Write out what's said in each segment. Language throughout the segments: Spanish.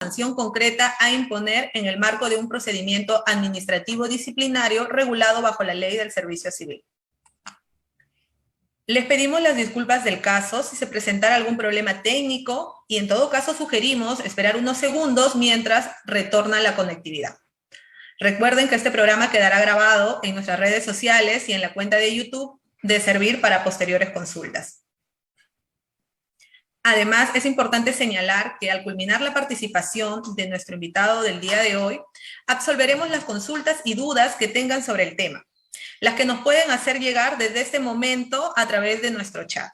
sanción concreta a imponer en el marco de un procedimiento administrativo disciplinario regulado bajo la Ley del Servicio Civil. Les pedimos las disculpas del caso si se presentara algún problema técnico y en todo caso sugerimos esperar unos segundos mientras retorna la conectividad. Recuerden que este programa quedará grabado en nuestras redes sociales y en la cuenta de YouTube de servir para posteriores consultas. Además, es importante señalar que al culminar la participación de nuestro invitado del día de hoy, absolveremos las consultas y dudas que tengan sobre el tema, las que nos pueden hacer llegar desde este momento a través de nuestro chat.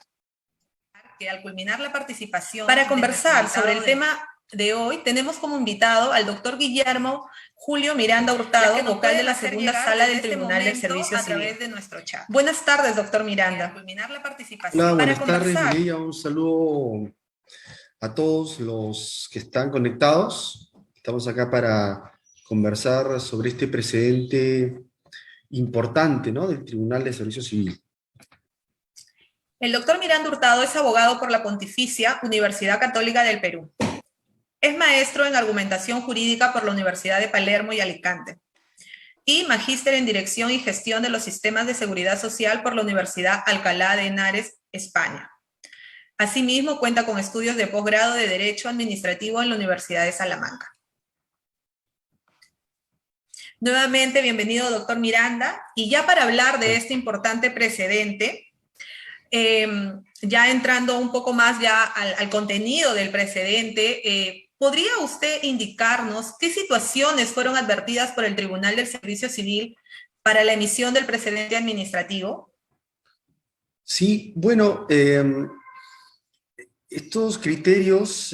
Que al culminar la participación, para conversar sobre el tema de hoy, tenemos como invitado al doctor Guillermo Julio Miranda Hurtado, vocal de la segunda sala del Tribunal del Servicio Civil. A través de nuestro chat. Buenas tardes, doctor Miranda. Al culminar la participación, hola, buenas tardes, Mireya. Un saludo a todos los que están conectados. Estamos acá para conversar sobre este precedente importante, ¿no?, del Tribunal de Servicio Civil. El doctor Miranda Hurtado es abogado por la Pontificia Universidad Católica del Perú. Es maestro en argumentación jurídica por la Universidad de Palermo y Alicante. Y magíster en dirección y gestión de los sistemas de seguridad social por la Universidad Alcalá de Henares, España. Asimismo, cuenta con estudios de posgrado de Derecho Administrativo en la Universidad de Salamanca. Nuevamente, bienvenido, doctor Miranda. Y ya para hablar de este importante precedente, ya entrando un poco más ya al contenido del precedente, ¿podría usted indicarnos qué situaciones fueron advertidas por el Tribunal del Servicio Civil para la emisión del precedente administrativo? Sí, bueno, estos criterios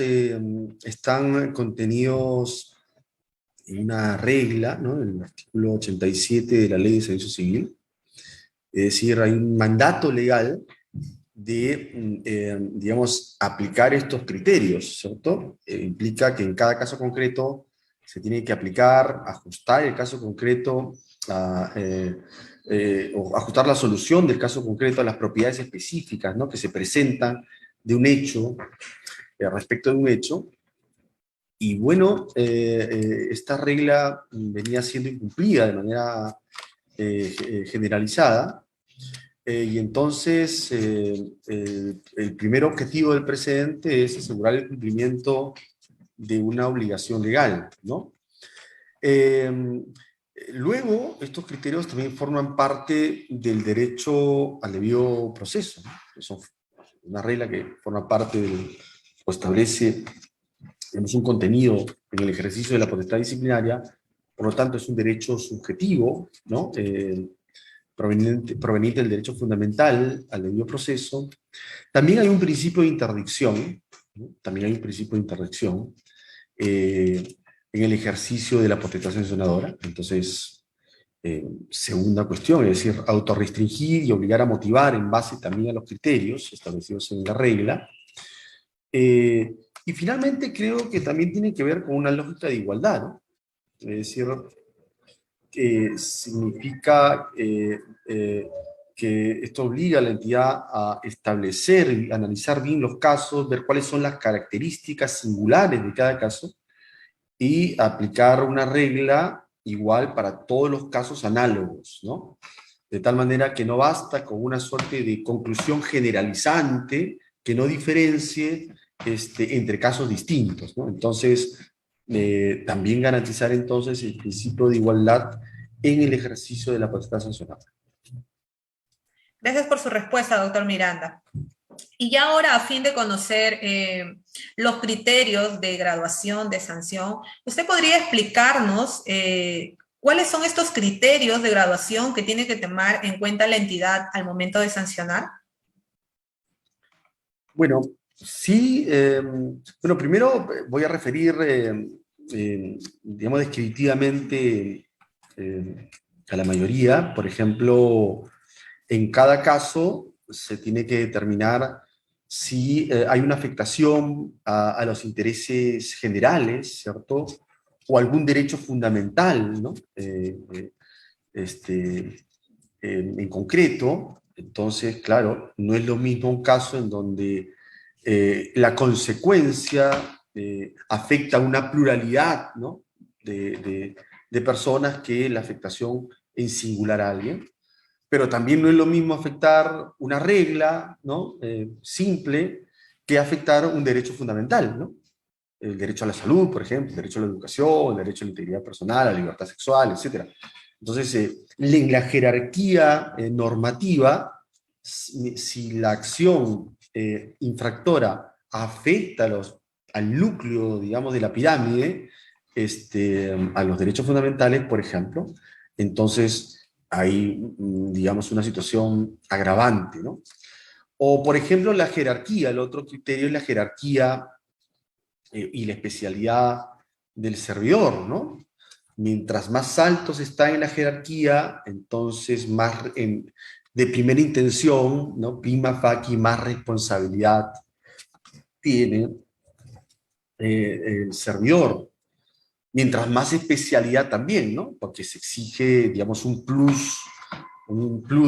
están contenidos en una regla, ¿no?, en el artículo 87 de la Ley de Servicio Civil. Es decir, hay un mandato legal de, digamos, aplicar estos criterios, ¿cierto? Implica que en cada caso concreto se tiene que aplicar, ajustar el caso concreto, o ajustar la solución del caso concreto a las propiedades específicas, ¿no?, que se presentan de un hecho, respecto de un hecho. Y bueno, esta regla venía siendo incumplida de manera generalizada. Y entonces, el primer objetivo del precedente es asegurar el cumplimiento de una obligación legal, ¿no? Luego, estos criterios también forman parte del derecho al debido proceso, ¿no? Son una regla que forma parte o establece, digamos, un contenido en el ejercicio de la potestad disciplinaria, por lo tanto es un derecho subjetivo, ¿no?, proveniente del derecho fundamental al debido proceso. También hay un principio de interdicción, ¿no?, también hay un principio de interdicción en el ejercicio de la potestad sancionadora. Entonces, segunda cuestión, es decir, autorrestringir y obligar a motivar en base también a los criterios establecidos en la regla. Y finalmente creo que también tiene que ver con una lógica de igualdad, ¿no? Es decir, que significa que esto obliga a la entidad a establecer y analizar bien los casos, ver cuáles son las características singulares de cada caso y aplicar una regla igual para todos los casos análogos, ¿no? De tal manera que no basta con una suerte de conclusión generalizante que no diferencie entre casos distintos, ¿no? Entonces, también garantizar entonces el principio de igualdad en el ejercicio de la potestad sancionada. Gracias por su respuesta, doctor Miranda. Y ya ahora, a fin de conocer los criterios de graduación de sanción, ¿usted podría explicarnos cuáles son estos criterios de graduación que tiene que tomar en cuenta la entidad al momento de sancionar? Bueno, sí. Bueno, primero voy a referir, digamos, descriptivamente a la mayoría. Por ejemplo, en cada caso se tiene que determinar si hay una afectación a los intereses generales, ¿cierto?, o algún derecho fundamental, ¿no?, en concreto. Entonces, claro, no es lo mismo un caso en donde la consecuencia afecta a una pluralidad, ¿no? de personas que la afectación en singular a alguien. Pero también no es lo mismo afectar una regla, ¿no? Simple, que afectar un derecho fundamental, ¿no? El derecho a la salud, por ejemplo, el derecho a la educación, el derecho a la integridad personal, a la libertad sexual, etc. Entonces, en la jerarquía normativa, si la acción infractora afecta al núcleo, digamos, de la pirámide, a los derechos fundamentales, por ejemplo, entonces hay, digamos, una situación agravante, ¿no? O, por ejemplo, la jerarquía, el otro criterio es la jerarquía y la especialidad del servidor, ¿no? Mientras más altos está en la jerarquía, entonces más de primera intención, ¿no? Prima facie, más responsabilidad tiene el servidor. Mientras más especialidad también, ¿no? Porque se exige, digamos, un plus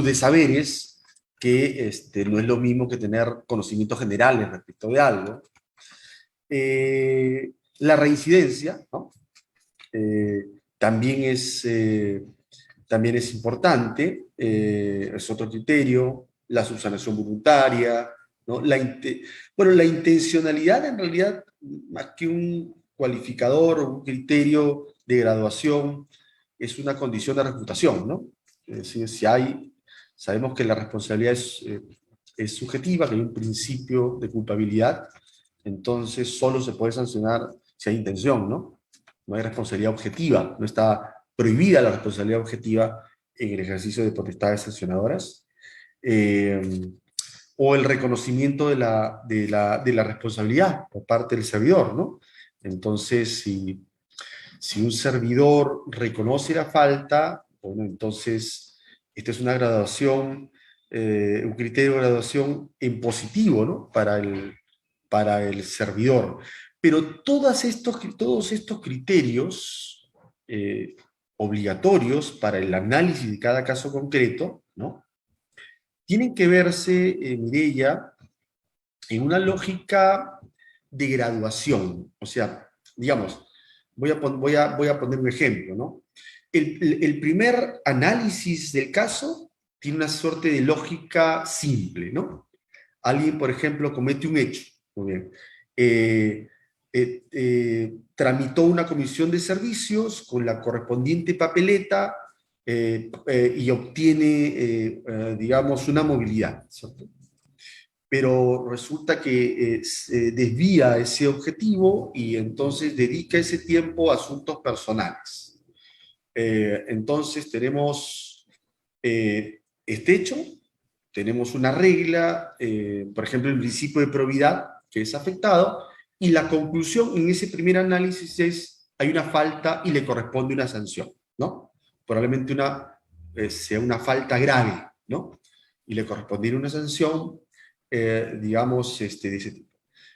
de saberes que no es lo mismo que tener conocimientos generales respecto de algo. La reincidencia, ¿no? eh, también, también es importante, es otro criterio, la subsanación voluntaria, ¿no? Bueno, la intencionalidad en realidad, más que un cualificador o un criterio de graduación, es una condición de reputación, ¿no? Es decir, sabemos que la responsabilidad es subjetiva, que hay un principio de culpabilidad, entonces solo se puede sancionar si hay intención, ¿no? No hay responsabilidad objetiva, no está prohibida la responsabilidad objetiva en el ejercicio de potestades sancionadoras, eh, o el reconocimiento de la responsabilidad por parte del servidor, ¿no? Entonces, si un servidor reconoce la falta, bueno, entonces esta es una graduación, un criterio de graduación en positivo, ¿no? Para el servidor. Pero todos estos criterios obligatorios para el análisis de cada caso concreto, ¿no? Tienen que verse, Mireia, en una lógica de graduación. O sea, digamos, voy a poner un ejemplo, ¿no? El primer análisis del caso tiene una suerte de lógica simple, ¿no? Alguien, por ejemplo, comete un hecho, muy bien. Tramitó una comisión de servicios con la correspondiente papeleta y obtiene, digamos, una movilidad, ¿cierto? Pero resulta que desvía ese objetivo y entonces dedica ese tiempo a asuntos personales. Entonces tenemos este hecho, tenemos una regla, por ejemplo, el principio de probidad que es afectado, y la conclusión en ese primer análisis es, hay una falta y le corresponde una sanción, ¿no? Probablemente sea una falta grave, ¿no? Y le correspondiera una sanción, digamos, de ese tipo.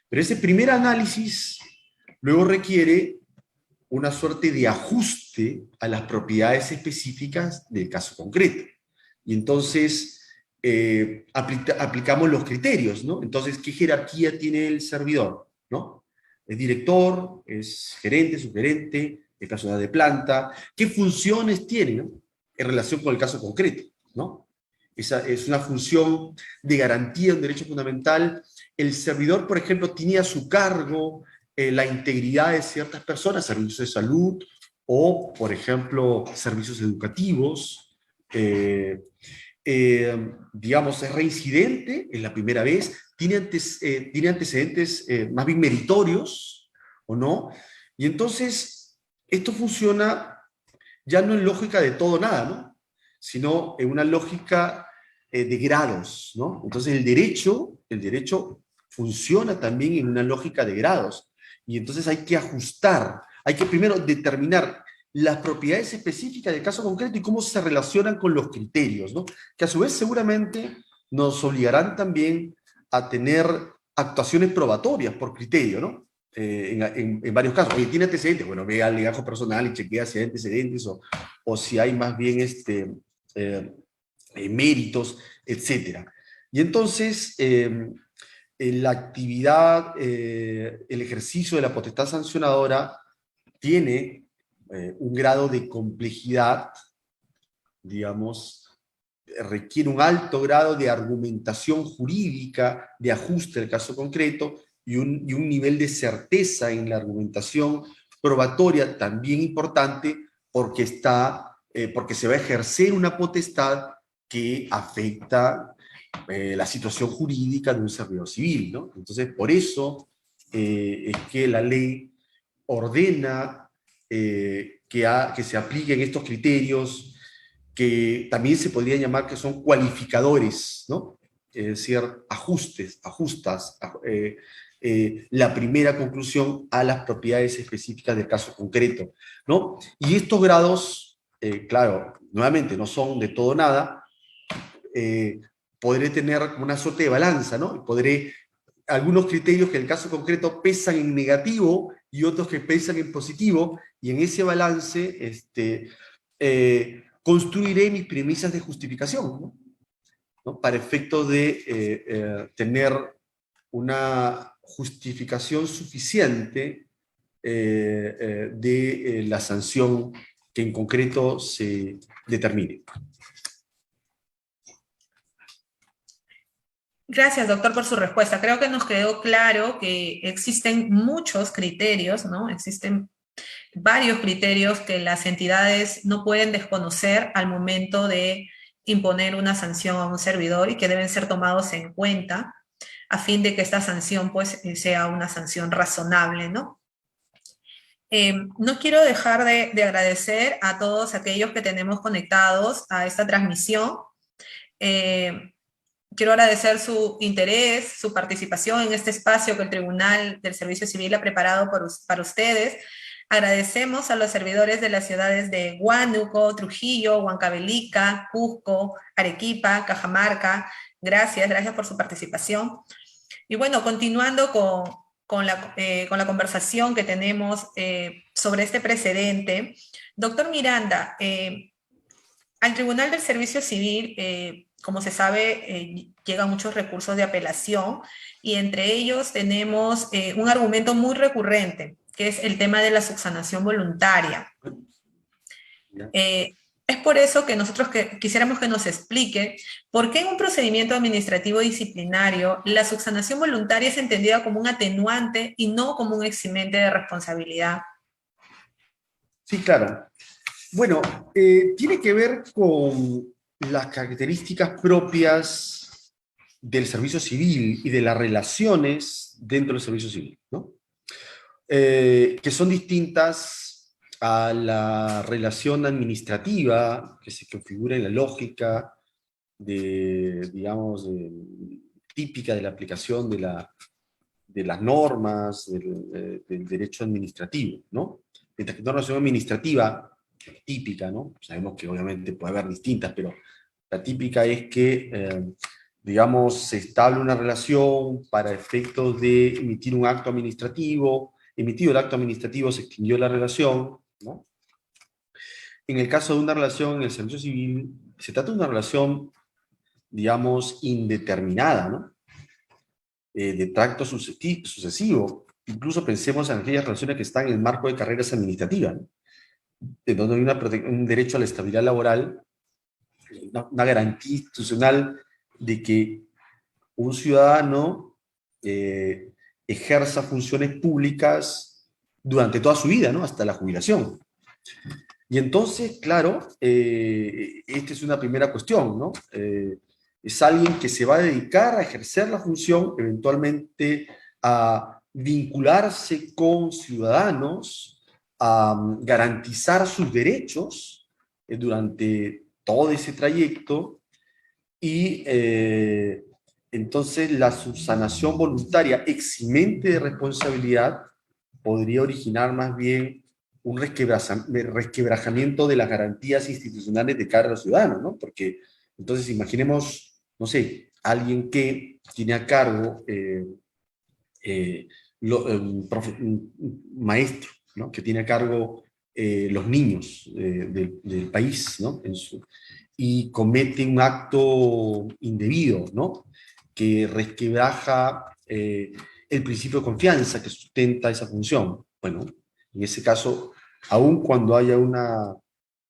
Pero ese primer análisis luego requiere una suerte de ajuste a las propiedades específicas del caso concreto. Y entonces aplicamos los criterios, ¿no? Entonces, ¿qué jerarquía tiene el servidor? ¿No? ¿Es director? ¿Es gerente? ¿Subgerente? ¿Es personal de planta? ¿Qué funciones tiene, ¿no? En relación con el caso concreto, ¿no? Esa es una función de garantía de un derecho fundamental. El servidor, por ejemplo, tiene a su cargo la integridad de ciertas personas, servicios de salud o, por ejemplo, servicios educativos. Digamos, es reincidente en la primera vez, tiene antecedentes más bien meritorios, ¿o no? Y entonces, esto funciona ya no en lógica de todo o nada, ¿no? Sino en una lógica de grados, ¿no? Entonces el derecho funciona también en una lógica de grados. Y entonces hay que ajustar, hay que primero determinar las propiedades específicas del caso concreto y cómo se relacionan con los criterios, ¿no? Que a su vez seguramente nos obligarán también a tener actuaciones probatorias por criterio, ¿no? En varios casos. Oye, ¿tiene antecedentes? Bueno, ve al legajo personal y chequea si hay antecedentes o si hay más bien méritos, etcétera. Y entonces, la actividad, el ejercicio de la potestad sancionadora tiene un grado de complejidad, digamos, requiere un alto grado de argumentación jurídica, de ajuste al caso concreto, y un nivel de certeza en la argumentación probatoria también importante, porque, porque se va a ejercer una potestad que afecta la situación jurídica de un servidor civil, ¿no? Entonces, por eso es que la ley ordena que se apliquen estos criterios que también se podría llamar que son cualificadores, ¿no? Es decir, ajustas la primera conclusión a las propiedades específicas del caso concreto, ¿no? Y estos grados, claro, nuevamente no son de todo nada, podré tener una suerte de balanza, ¿no? Podré algunos criterios que en el caso concreto pesan en negativo y otros que pesan en positivo, y en ese balance construiré mis premisas de justificación, ¿no? ¿No? Para efecto de tener una justificación suficiente de la sanción que en concreto se determine. Gracias, doctor, por su respuesta. Creo que nos quedó claro que existen muchos criterios, ¿no? Existen varios criterios que las entidades no pueden desconocer al momento de imponer una sanción a un servidor y que deben ser tomados en cuenta a fin de que esta sanción pues sea una sanción razonable, ¿no? No quiero dejar de agradecer a todos aquellos que tenemos conectados a esta transmisión. Quiero agradecer su interés, su participación en este espacio que el Tribunal del Servicio Civil ha preparado para ustedes. Agradecemos a los servidores de las ciudades de Huánuco, Trujillo, Huancavelica, Cusco, Arequipa, Cajamarca. Gracias, gracias por su participación. Y bueno, continuando con la conversación que tenemos sobre este precedente, doctor Miranda, al Tribunal del Servicio Civil, como se sabe, llegan muchos recursos de apelación y entre ellos tenemos un argumento muy recurrente, que es el tema de la subsanación voluntaria. Es por eso que nosotros quisiéramos que nos explique por qué en un procedimiento administrativo disciplinario la subsanación voluntaria es entendida como un atenuante y no como un eximente de responsabilidad. Sí, claro. Bueno, tiene que ver con las características propias del servicio civil y de las relaciones dentro del servicio civil, ¿no? Que son distintas a la relación administrativa que se configura en la lógica digamos, típica de la aplicación de las normas del derecho administrativo, ¿no? Mientras que una relación administrativa típica, ¿no? Sabemos que obviamente puede haber distintas, pero la típica es que, digamos, se estable una relación para efectos de emitir un acto administrativo, emitido el acto administrativo se extinguió la relación, ¿no? En el caso de una relación en el servicio civil, se trata de una relación, digamos, indeterminada, ¿no? De tracto sucesivo. Incluso pensemos en aquellas relaciones que están en el marco de carreras administrativas, ¿no? De donde hay un derecho a la estabilidad laboral, una garantía institucional de que un ciudadano ejerza funciones públicas durante toda su vida, ¿no? Hasta la jubilación. Y entonces, claro, esta es una primera cuestión, ¿no? Es alguien que se va a dedicar a ejercer la función, eventualmente a vincularse con ciudadanos, a garantizar sus derechos durante todo ese trayecto, y entonces la subsanación voluntaria eximente de responsabilidad podría originar más bien un resquebrajamiento de las garantías institucionales de cara a los ciudadanos, ¿no? Porque entonces imaginemos, no sé, alguien que tiene a cargo un maestro, ¿no? Que tiene a cargo los niños del país, ¿no? Y comete un acto indebido, ¿no? Que resquebraja el principio de confianza que sustenta esa función. Bueno, en ese caso, aun cuando haya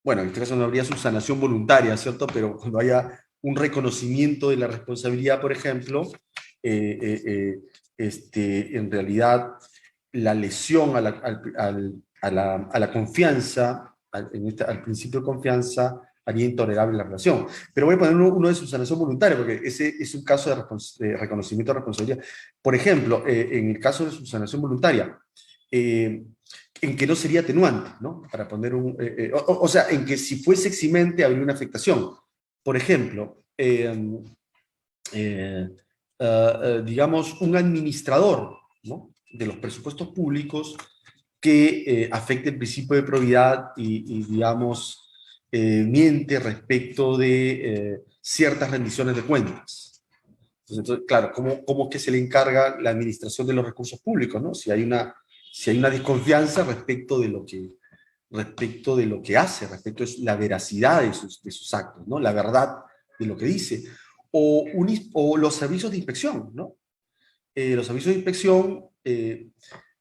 bueno, en este caso no habría subsanación voluntaria, ¿cierto? Pero cuando haya un reconocimiento de la responsabilidad, por ejemplo, en realidad la lesión a la confianza, al principio de confianza, haría intolerable la relación. Pero voy a poner uno de subsanación voluntaria, porque ese es un caso de reconocimiento de responsabilidad. Por ejemplo, en el caso de subsanación voluntaria, en que no sería atenuante, ¿no? Para poner o sea, en que si fuese eximente habría una afectación. Por ejemplo, digamos, un administrador, ¿no?, de los presupuestos públicos que afecte el principio de probidad digamos, miente respecto de ciertas rendiciones de cuentas. Entonces, claro, ¿cómo que se le encarga la administración de los recursos públicos, ¿no? Si hay una desconfianza respecto de lo que hace, respecto de la veracidad de sus actos, ¿no? La verdad de lo que dice. O los servicios de inspección, ¿no? Los servicios de inspección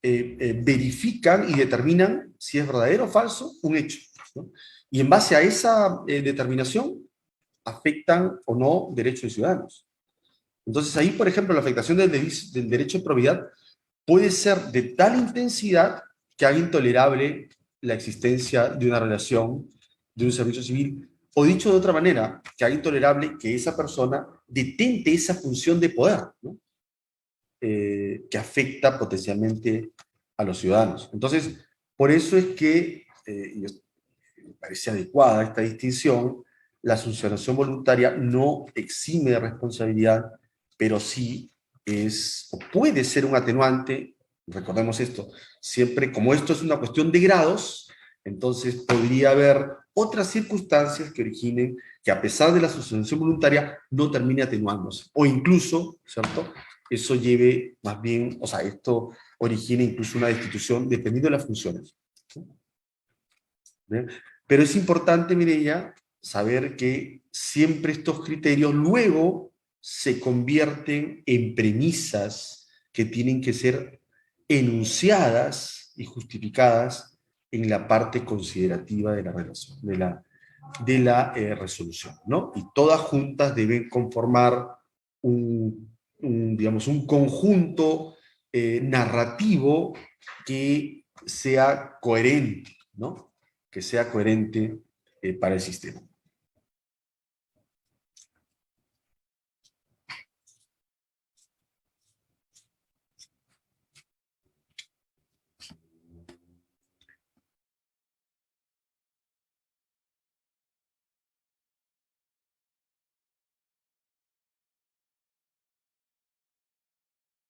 verifican y determinan si es verdadero o falso un hecho, ¿no? Y en base a esa determinación afectan o no derechos de ciudadanos. Entonces ahí, por ejemplo, la afectación del derecho de probidad puede ser de tal intensidad que haga intolerable la existencia de una relación de un servicio civil, o dicho de otra manera, que haga intolerable que esa persona detente esa función de poder, ¿no? Que afecta potencialmente a los ciudadanos. Entonces, por eso es que, y me parece adecuada esta distinción, la sancionación voluntaria no exime de responsabilidad, pero sí o puede ser un atenuante, recordemos esto, siempre como esto es una cuestión de grados, entonces podría haber otras circunstancias que originen que a pesar de la sancionación voluntaria no termine atenuándose, o incluso, ¿cierto?, eso lleve más bien, o sea, esto origina incluso una destitución dependiendo de las funciones. ¿Bien? Pero es importante, Mireia, saber que siempre estos criterios luego se convierten en premisas que tienen que ser enunciadas y justificadas en la parte considerativa de la relación, de la resolución, ¿no? Y todas juntas deben conformar digamos, un conjunto narrativo que sea coherente, ¿no? Que sea coherente para el sistema.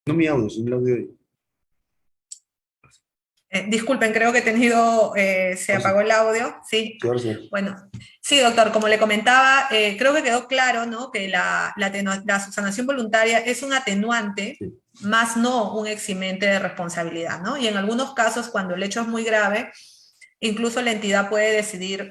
No mi audio, sino el audio de... Disculpen, creo que he tenido, se Ahora sí, apagó el audio. Sí, sí, ahora sí. bueno, sí, doctor, como le comentaba, creo que quedó claro, ¿no?, que la subsanación voluntaria es un atenuante, Sí. más no un eximente de responsabilidad, ¿no? Y en algunos casos, cuando el hecho es muy grave, incluso la entidad puede decidir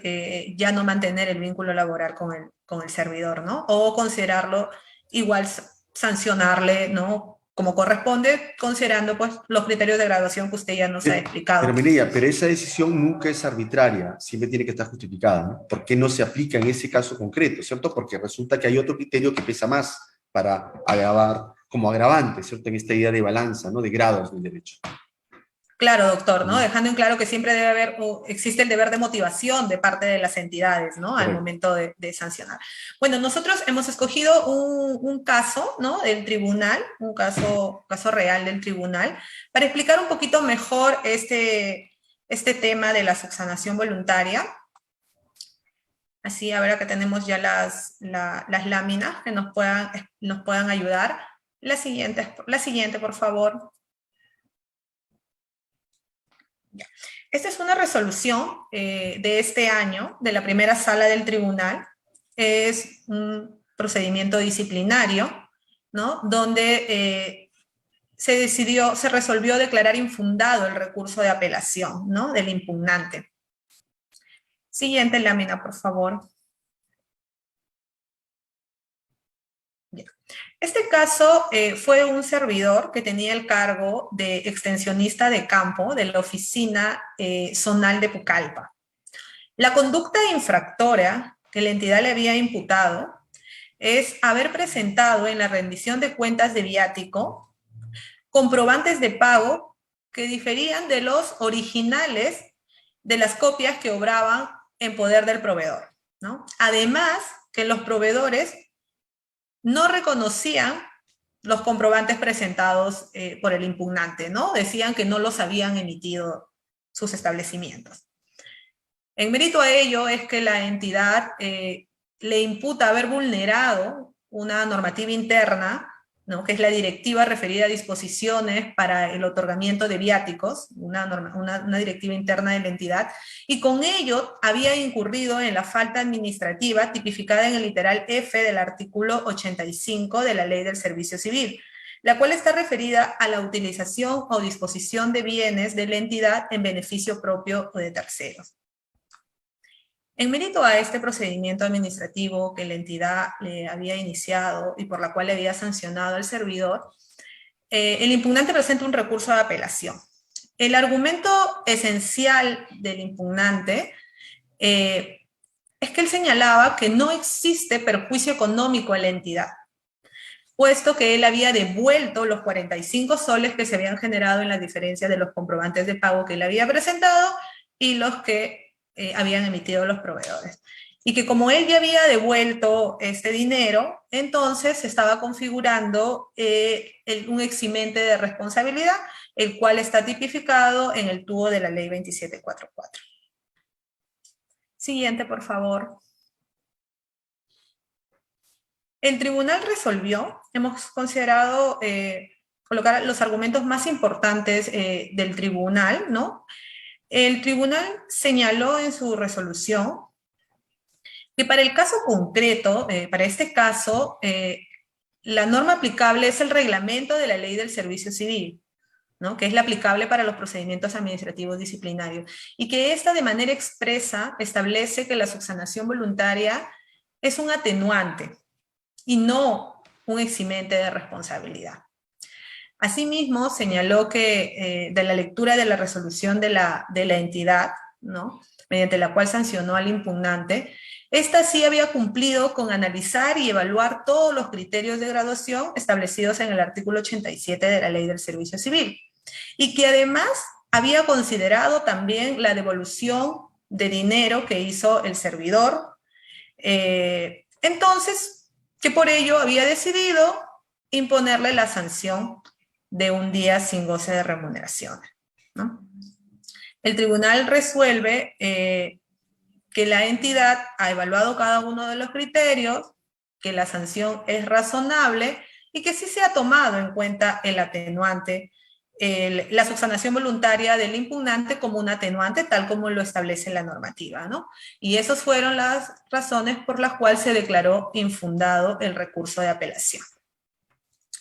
ya no mantener el vínculo laboral con el servidor, ¿no? O considerarlo igual sancionarle, ¿no?, como corresponde, considerando pues los criterios de graduación que usted ya nos ha Pero explicado. Mireia, pero esa decisión nunca es arbitraria, siempre tiene que estar justificada, ¿no? ¿Por qué no se aplica en ese caso concreto, ¿cierto? Porque resulta que hay otro criterio que pesa más para agravar, como agravante, ¿cierto? En esta idea de balanza, ¿no? De grados del derecho. Claro, doctor, ¿no? Dejando en claro que siempre debe haber, o existe el deber de motivación de parte de las entidades, ¿no?, al Correcto. momento de sancionar. Bueno, nosotros hemos escogido un caso, ¿no?, del tribunal, un caso real del tribunal, para explicar un poquito mejor este tema de la subsanación voluntaria. Así, ahora que tenemos ya las láminas que nos puedan ayudar. La siguiente, por favor. Esta es una resolución de este año, de la primera sala del tribunal. Es un procedimiento disciplinario, ¿no?, donde se resolvió declarar infundado el recurso de apelación, ¿no?, del impugnante. Siguiente lámina, por favor. Ya. Este caso fue un servidor que tenía el cargo de extensionista de campo de la oficina zonal de Pucallpa. La conducta infractora que la entidad le había imputado es haber presentado en la rendición de cuentas de viático comprobantes de pago que diferían de los originales de las copias que obraban en poder del proveedor, ¿no? Además, que los proveedores no reconocían los comprobantes presentados por el impugnante, ¿no? Decían que no los habían emitido sus establecimientos. En mérito a ello es que la entidad le imputa haber vulnerado una normativa interna, ¿no? Que es la directiva referida a disposiciones para el otorgamiento de viáticos, una directiva interna de la entidad, y con ello había incurrido en la falta administrativa tipificada en el literal F del artículo 85 de la Ley del Servicio Civil, la cual está referida a la utilización o disposición de bienes de la entidad en beneficio propio o de terceros. En mérito a este procedimiento administrativo que la entidad le había iniciado y por la cual le había sancionado al servidor, el impugnante presenta un recurso de apelación. El argumento esencial del impugnante es que él señalaba que no existe perjuicio económico a la entidad, puesto que él había devuelto los 45 soles que se habían generado en la diferencia de los comprobantes de pago que él había presentado y los que habían emitido los proveedores. Y que como él ya había devuelto este dinero, entonces se estaba configurando un eximente de responsabilidad, el cual está tipificado en el tubo de la ley 2744. Siguiente, por favor. El tribunal resolvió, hemos considerado colocar los argumentos más importantes del tribunal, ¿no? El tribunal señaló en su resolución que para el caso concreto, para este caso, la norma aplicable es el reglamento de la Ley del Servicio Civil, ¿no? Que es la aplicable para los procedimientos administrativos disciplinarios, y que esta de manera expresa establece que la subsanación voluntaria es un atenuante y no un eximente de responsabilidad. Asimismo, señaló que de la lectura de la resolución de la entidad, ¿no? Mediante la cual sancionó al impugnante, esta sí había cumplido con analizar y evaluar todos los criterios de graduación establecidos en el artículo 87 de la Ley del Servicio Civil, y que además había considerado también la devolución de dinero que hizo el servidor, entonces, que por ello había decidido imponerle la sanción de un día sin goce de remuneración, ¿no? El tribunal resuelve que la entidad ha evaluado cada uno de los criterios, que la sanción es razonable y que sí se ha tomado en cuenta el atenuante, la subsanación voluntaria del impugnante como un atenuante, tal como lo establece la normativa, ¿no? Y esas fueron las razones por las cuales se declaró infundado el recurso de apelación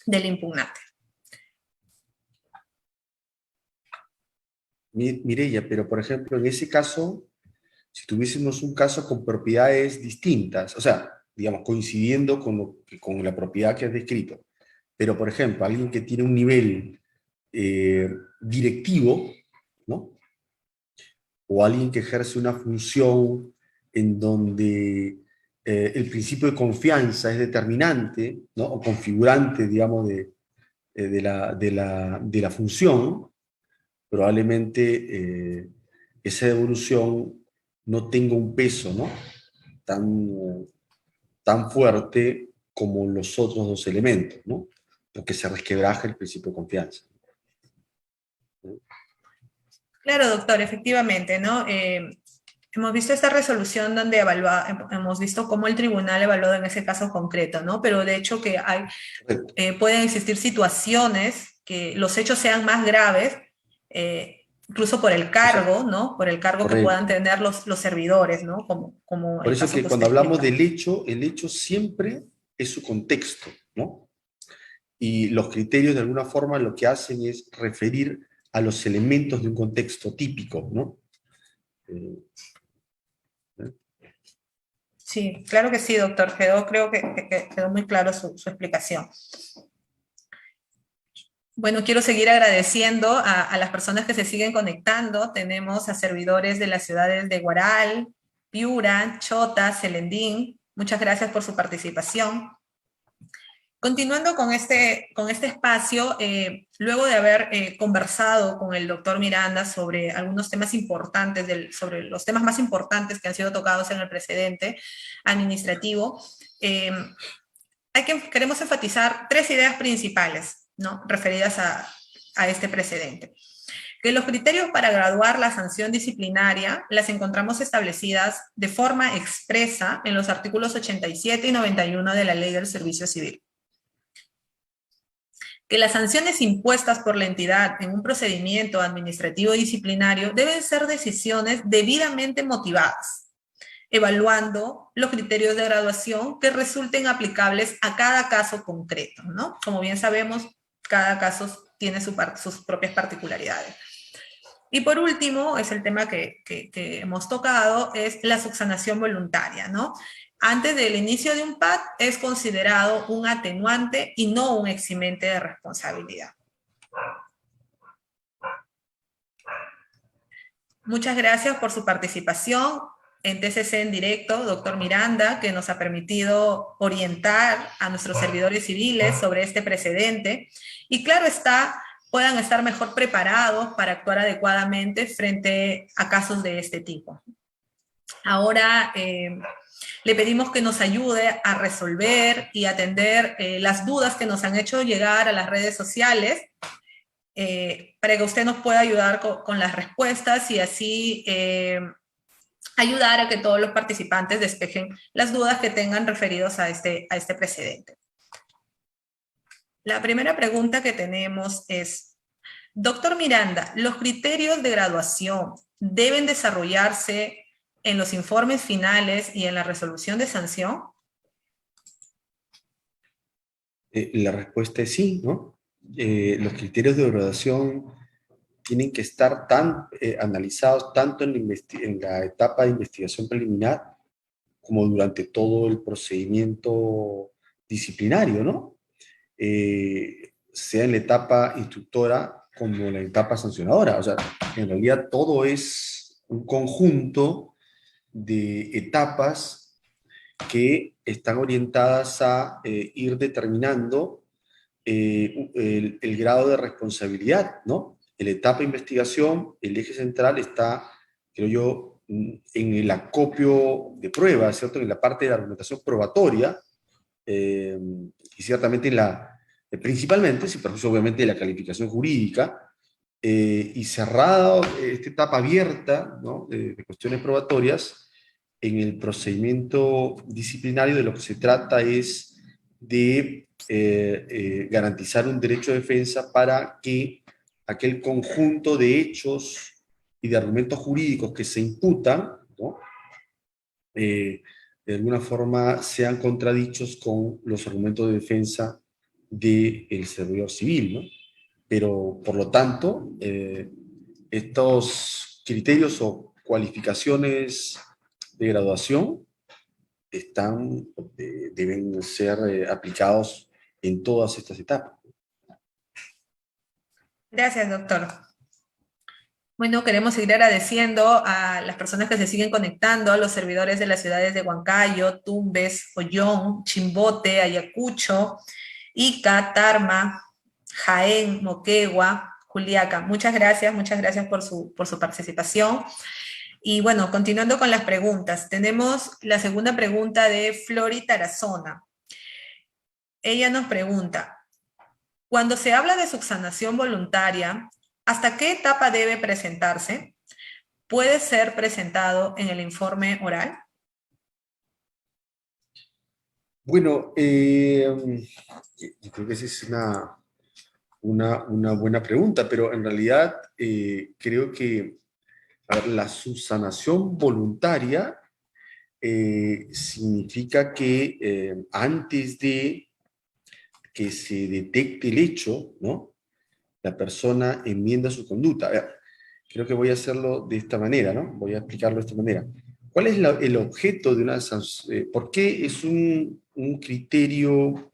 del impugnante. Mireya, pero por ejemplo, en ese caso, si tuviésemos un caso con propiedades distintas, o sea, digamos, coincidiendo con la propiedad que has descrito, pero por ejemplo, alguien que tiene un nivel directivo, ¿no? O alguien que ejerce una función en donde el principio de confianza es determinante, ¿no? O configurante, digamos, de la función, probablemente esa devolución no tenga un peso, ¿no? tan fuerte como los otros dos elementos, ¿no? Porque se resquebraja el principio de confianza. Claro, doctor, efectivamente, ¿no? Hemos visto esta resolución donde hemos visto cómo el tribunal evaluó en ese caso concreto, ¿no? Pero de hecho que pueden existir situaciones que los hechos sean más graves, incluso por el cargo, ¿no? Por el cargo que puedan tener los servidores, ¿no? Como por el eso caso que que cuando usted hablamos explica. del hecho siempre es su contexto, ¿no? Y los criterios de alguna forma lo que hacen es referir a los elementos de un contexto típico, ¿no? Sí, claro que sí, doctor. Creo que quedó muy claro su explicación. Bueno, quiero seguir agradeciendo a las personas que se siguen conectando. Tenemos a servidores de las ciudades de Guaral, Piura, Chota, Celendín. Muchas gracias por su participación. Continuando con este espacio, luego de haber conversado con el doctor Miranda sobre algunos temas importantes, sobre los temas más importantes que han sido tocados en el precedente administrativo, queremos enfatizar tres ideas principales, ¿no?, referidas a este precedente. Que los criterios para graduar la sanción disciplinaria las encontramos establecidas de forma expresa en los artículos 87 y 91 de la Ley del Servicio Civil. Que las sanciones impuestas por la entidad en un procedimiento administrativo disciplinario deben ser decisiones debidamente motivadas, evaluando los criterios de graduación que resulten aplicables a cada caso concreto, ¿no? Como bien sabemos, cada caso tiene sus propias particularidades. Y por último, es el tema que hemos tocado, es la subsanación voluntaria, ¿no? Antes del inicio de un PAD es considerado un atenuante y no un eximente de responsabilidad. Muchas gracias por su participación en TCC en directo, doctor Miranda, que nos ha permitido orientar a nuestros servidores civiles sobre este precedente. Y claro está, puedan estar mejor preparados para actuar adecuadamente frente a casos de este tipo. Ahora le pedimos que nos ayude a resolver y atender las dudas que nos han hecho llegar a las redes sociales, para que usted nos pueda ayudar con las respuestas y así ayudar a que todos los participantes despejen las dudas que tengan referidos a este precedente. La primera pregunta que tenemos es: doctor Miranda, ¿los criterios de graduación deben desarrollarse en los informes finales y en la resolución de sanción? La respuesta es sí, ¿no? Los criterios de graduación tienen que estar analizados tanto en la etapa de investigación preliminar como durante todo el procedimiento disciplinario, ¿no? Sea en la etapa instructora como en la etapa sancionadora. O sea, en realidad todo es un conjunto de etapas que están orientadas a ir determinando el grado de responsabilidad, ¿no? En la etapa de investigación, el eje central está, creo yo, en el acopio de pruebas, ¿cierto? En la parte de la argumentación probatoria, y ciertamente principalmente, sí, pero obviamente, la calificación jurídica, y cerrada esta etapa abierta, ¿no?, de cuestiones probatorias. En el procedimiento disciplinario de lo que se trata es de garantizar un derecho de defensa para que aquel conjunto de hechos y de argumentos jurídicos que se imputan, ¿no?, de alguna forma sean contradichos con los argumentos de defensa del servidor civil, ¿no? Pero, por lo tanto, estos criterios o cualificaciones de graduación deben ser aplicados en todas estas etapas. Gracias, doctor. Bueno, queremos seguir agradeciendo a las personas que se siguen conectando, a los servidores de las ciudades de Huancayo, Tumbes, Ollón, Chimbote, Ayacucho, Ica, Tarma, Jaén, Moquegua, Juliaca. Muchas gracias por su participación. Y bueno, continuando con las preguntas, tenemos la segunda pregunta de Flori Tarazona. Ella nos pregunta: cuando se habla de subsanación voluntaria, ¿hasta qué etapa debe presentarse? ¿Puede ser presentado en el informe oral? Bueno, yo creo que esa es una buena pregunta, pero en realidad creo que, a ver, la subsanación voluntaria significa que antes de que se detecte el hecho, ¿no?, la persona enmienda su conducta. A ver, creo que voy a hacerlo de esta manera, ¿no? Voy a explicarlo de esta manera. ¿Cuál es el objeto de una sanción? ¿Por qué es un criterio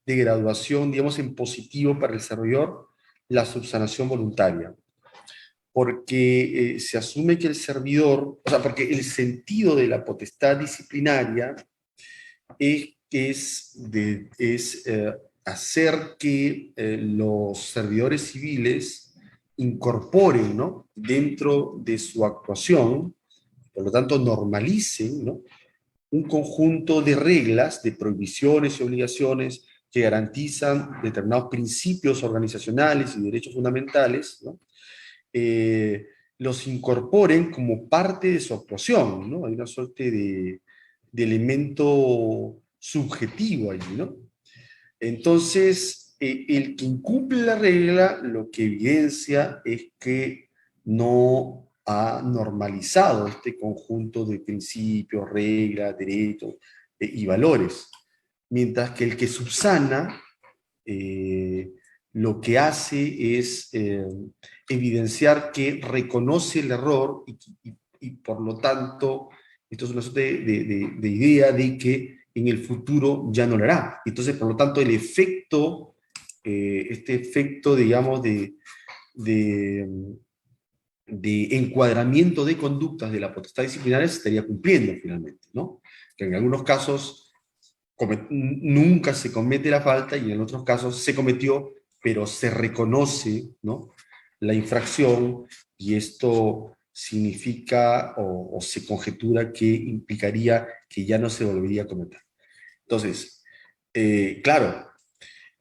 de graduación, digamos, en positivo para el servidor, la subsanación voluntaria? Porque se asume que el servidor, o sea, porque el sentido de la potestad disciplinaria es hacer que los servidores civiles incorporen, ¿no?, dentro de su actuación, por lo tanto normalicen, ¿no?, un conjunto de reglas, de prohibiciones y obligaciones que garantizan determinados principios organizacionales y derechos fundamentales, ¿no? Los incorporen como parte de su actuación, ¿no? Hay una suerte de elemento subjetivo allí, ¿no? Entonces, el que incumple la regla lo que evidencia es que no ha normalizado este conjunto de principios, reglas, derechos y valores. Mientras que el que subsana eh, lo que hace es evidenciar que reconoce el error y por lo tanto, esto es una suerte de idea de que en el futuro ya no lo hará. Entonces, por lo tanto, el efecto, este efecto, digamos, de, de encuadramiento de conductas de la potestad disciplinaria se estaría cumpliendo finalmente, ¿no? Que en algunos casos nunca se comete la falta y en otros casos se cometió, pero se reconoce, ¿no?, la infracción, y esto significa o se conjetura que implicaría que ya no se volvería a cometer. Entonces, claro,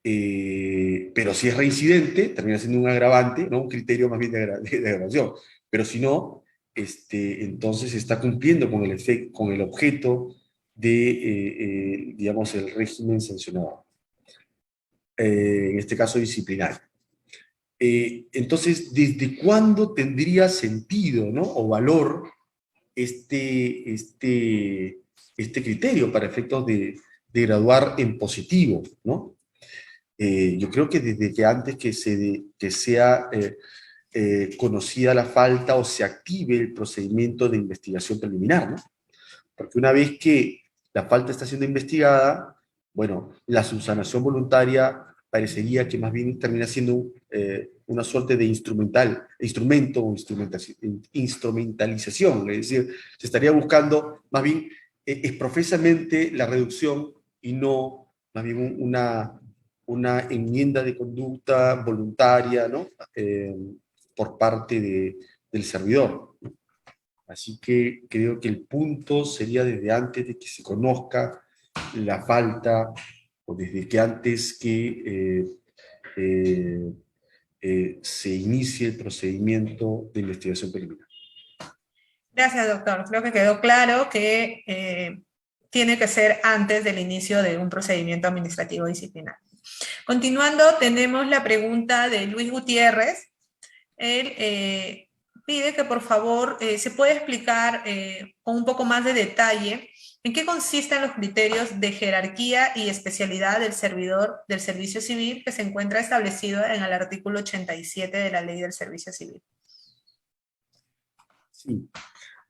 pero si es reincidente, termina siendo un agravante, ¿no?, un criterio más bien de agravación. Pero si no, entonces está cumpliendo con con el objeto de, digamos, el régimen sancionador, en este caso disciplinario. Entonces, ¿desde cuándo tendría sentido, ¿no?, o valor este criterio para efectos de graduar en positivo, ¿no? Yo creo que desde que antes que sea conocida la falta o se active el procedimiento de investigación preliminar, ¿no? Porque una vez que la falta está siendo investigada, bueno, la subsanación voluntaria parecería que más bien termina siendo una suerte de instrumento o instrumentalización, es decir, se estaría buscando más bien es profesamente la reducción y no más bien una enmienda de conducta voluntaria, ¿no?, por parte del servidor. Así que creo que el punto sería desde antes de que se conozca la falta o desde que antes que eh, se inicie el procedimiento de investigación preliminar. Gracias, doctor. Creo que quedó claro que tiene que ser antes del inicio de un procedimiento administrativo disciplinario. Continuando, tenemos la pregunta de Luis Gutiérrez. Él pide que por favor se pueda explicar con un poco más de detalle en qué consisten los criterios de jerarquía y especialidad del servidor del servicio civil que se encuentra establecido en el artículo 87 de la Ley del Servicio Civil. Sí.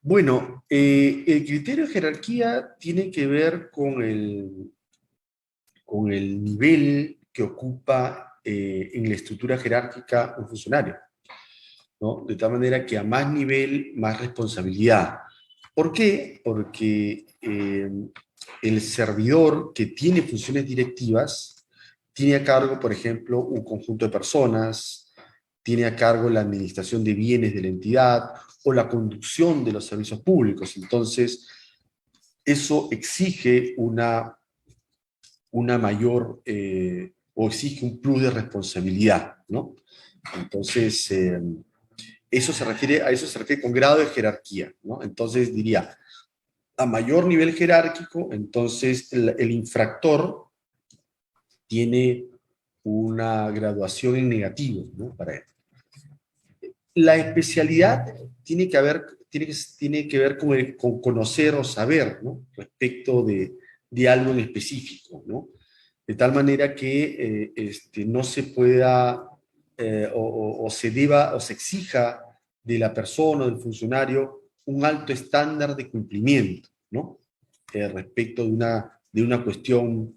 Bueno, el criterio de jerarquía tiene que ver con el nivel que ocupa en la estructura jerárquica un funcionario, ¿no? De tal manera que a más nivel, más responsabilidad. ¿Por qué? Porque el servidor que tiene funciones directivas tiene a cargo, por ejemplo, un conjunto de personas, tiene a cargo la administración de bienes de la entidad o la conducción de los servicios públicos. Entonces, eso exige una mayor, o exige un plus de responsabilidad, ¿no? Entonces, a eso se refiere con grado de jerarquía, ¿no? Entonces diría, a mayor nivel jerárquico, entonces el infractor tiene una graduación en negativo, ¿no?, para él. La especialidad tiene que ver con conocer o saber, ¿no?, respecto de algo en específico, ¿no? De tal manera que no se pueda o se deba o se exija de la persona o del funcionario un alto estándar de cumplimiento, ¿no? Respecto de una cuestión,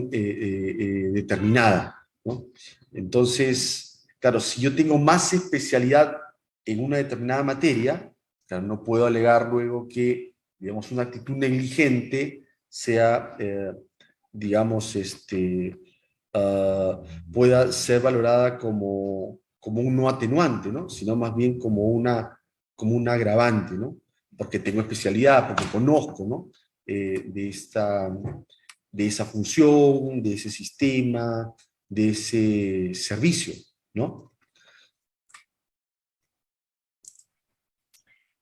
determinada, ¿no? Entonces, claro, si yo tengo más especialidad en una determinada materia, claro, no puedo alegar luego que, digamos, una actitud negligente sea, digamos, pueda ser valorada como un no atenuante, ¿no? Sino más bien como un agravante, ¿no? Porque tengo especialidad, porque conozco, ¿no? De esa función, de ese sistema, de ese servicio, ¿no?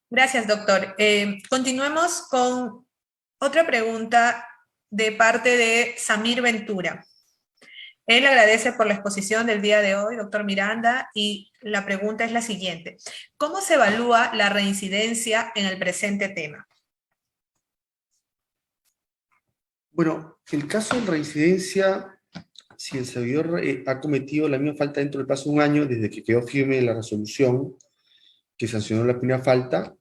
Gracias, doctor. Continuemos con otra pregunta de parte de Samir Ventura. Él agradece por la exposición del día de hoy, doctor Miranda, y la pregunta es la siguiente. ¿Cómo se evalúa la reincidencia en el presente tema? Bueno, el caso de reincidencia, si el servidor ha cometido la misma falta dentro del plazo de un año, desde que quedó firme la resolución que sancionó la primera falta,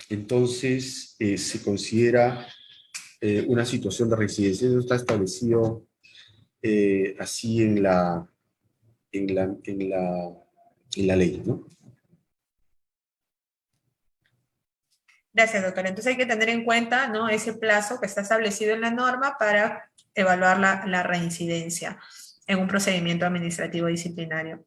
entonces se considera una situación de reincidencia. Eso está establecido así en la ley, ¿no? Gracias, doctor. Entonces hay que tener en cuenta, ¿no?, ese plazo que está establecido en la norma para evaluar la reincidencia en un procedimiento administrativo disciplinario.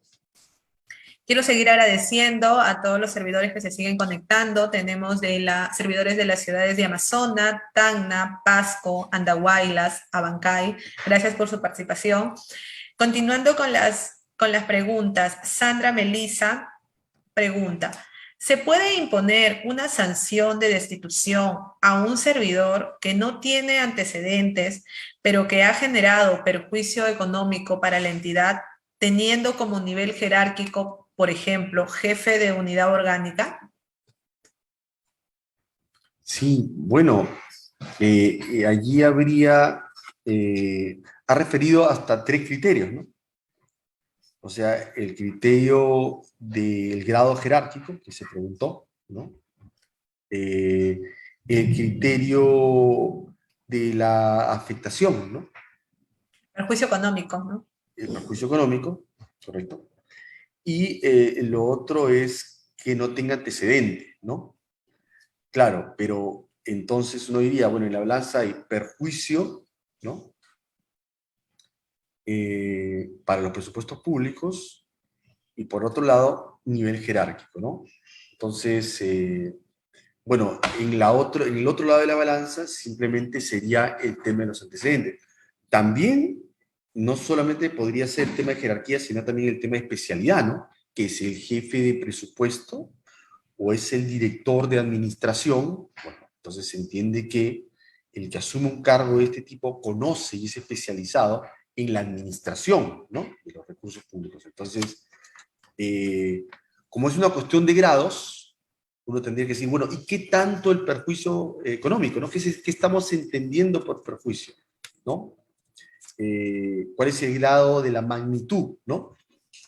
Quiero seguir agradeciendo a todos los servidores que se siguen conectando. Tenemos servidores de las ciudades de Amazonas, Tacna, Pasco, Andahuaylas, Abancay. Gracias por su participación. Continuando con las preguntas, Sandra Melisa pregunta, ¿se puede imponer una sanción de destitución a un servidor que no tiene antecedentes, pero que ha generado perjuicio económico para la entidad, teniendo como nivel jerárquico, por ejemplo, jefe de unidad orgánica? Sí, bueno, allí habría, ha referido hasta 3 criterios, ¿no? O sea, el criterio del grado jerárquico, que se preguntó, ¿no? Eh, el criterio de la afectación, ¿no? Perjuicio económico, ¿no? El perjuicio económico, correcto. Y lo otro es que no tenga antecedentes, ¿no? Claro, pero entonces uno diría, bueno, en la balanza hay perjuicio, ¿no? Para los presupuestos públicos y por otro lado, nivel jerárquico, ¿no? Entonces, bueno, en el otro lado de la balanza simplemente sería el tema de los antecedentes. También, no solamente podría ser el tema de jerarquía, sino también el tema de especialidad, ¿no? Que es el jefe de presupuesto o es el director de administración. Bueno, entonces se entiende que el que asume un cargo de este tipo conoce y es especializado en la administración, ¿no?, de los recursos públicos. Entonces, como es una cuestión de grados, uno tendría que decir, bueno, ¿y qué tanto el perjuicio económico? ¿No? ¿Qué estamos entendiendo por perjuicio? ¿No? ¿Cuál es el grado de la magnitud? ¿No?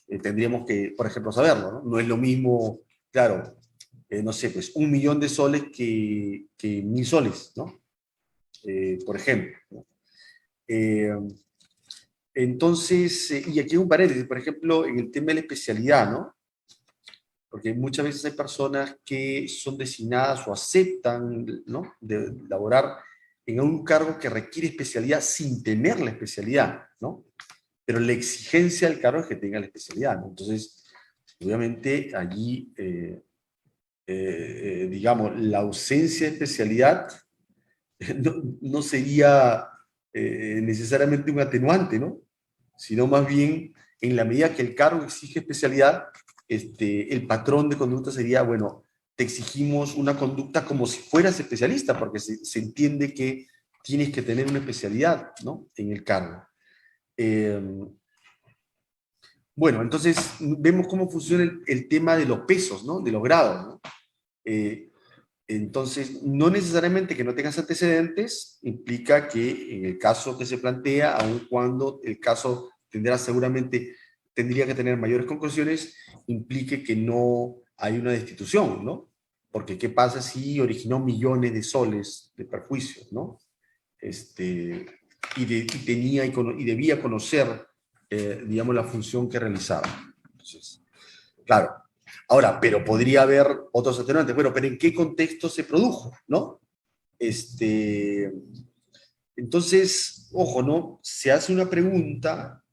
Tendríamos que, por ejemplo, saberlo, ¿no? No es lo mismo, claro, no sé, pues 1.000.000 de soles que 1.000 soles, ¿no? Por ejemplo, ¿no? Eh, entonces, y aquí hay un paréntesis, por ejemplo, en el tema de la especialidad, ¿no? Porque muchas veces hay personas que son designadas o aceptan, ¿no?, de laborar en un cargo que requiere especialidad sin tener la especialidad, ¿no? Pero la exigencia del cargo es que tenga la especialidad, ¿no? Entonces, obviamente, allí, digamos, la ausencia de especialidad no sería necesariamente un atenuante, ¿no? Sino más bien, en la medida que el cargo exige especialidad, el patrón de conducta sería, bueno, te exigimos una conducta como si fueras especialista, porque se entiende que tienes que tener una especialidad, ¿no?, en el cargo. Eh, bueno, entonces vemos cómo funciona el tema de los pesos, ¿no?, de los grados, ¿no? Entonces, no necesariamente que no tengas antecedentes implica que en el caso que se plantea, aun cuando el caso tendría que tener mayores conclusiones, implique que no hay una destitución, ¿no? Porque ¿qué pasa si originó millones de soles de perjuicios, ¿no? Y debía conocer, digamos, la función que realizaba. Entonces, claro. Ahora, pero podría haber otros atenuantes. Bueno, pero ¿en qué contexto se produjo, no? Entonces, ojo, ¿no? Se hace una pregunta,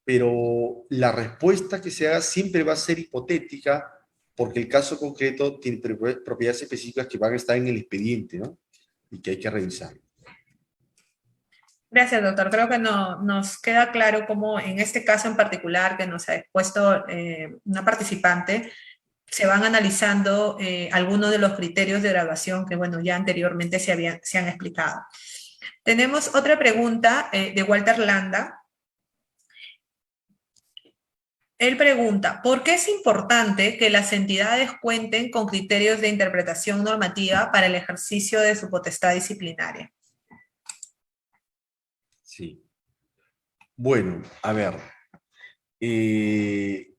pero la respuesta que se haga siempre va a ser hipotética, porque el caso concreto tiene propiedades específicas que van a estar en el expediente, ¿no? Y que hay que revisar. Gracias, doctor. Creo que nos queda claro cómo en este caso en particular que nos ha expuesto una participante, se van analizando algunos de los criterios de graduación que, bueno, ya anteriormente se han explicado. Tenemos otra pregunta de Walter Landa. Él pregunta, ¿por qué es importante que las entidades cuenten con criterios de interpretación normativa para el ejercicio de su potestad disciplinaria? Sí. Bueno, a ver. eh,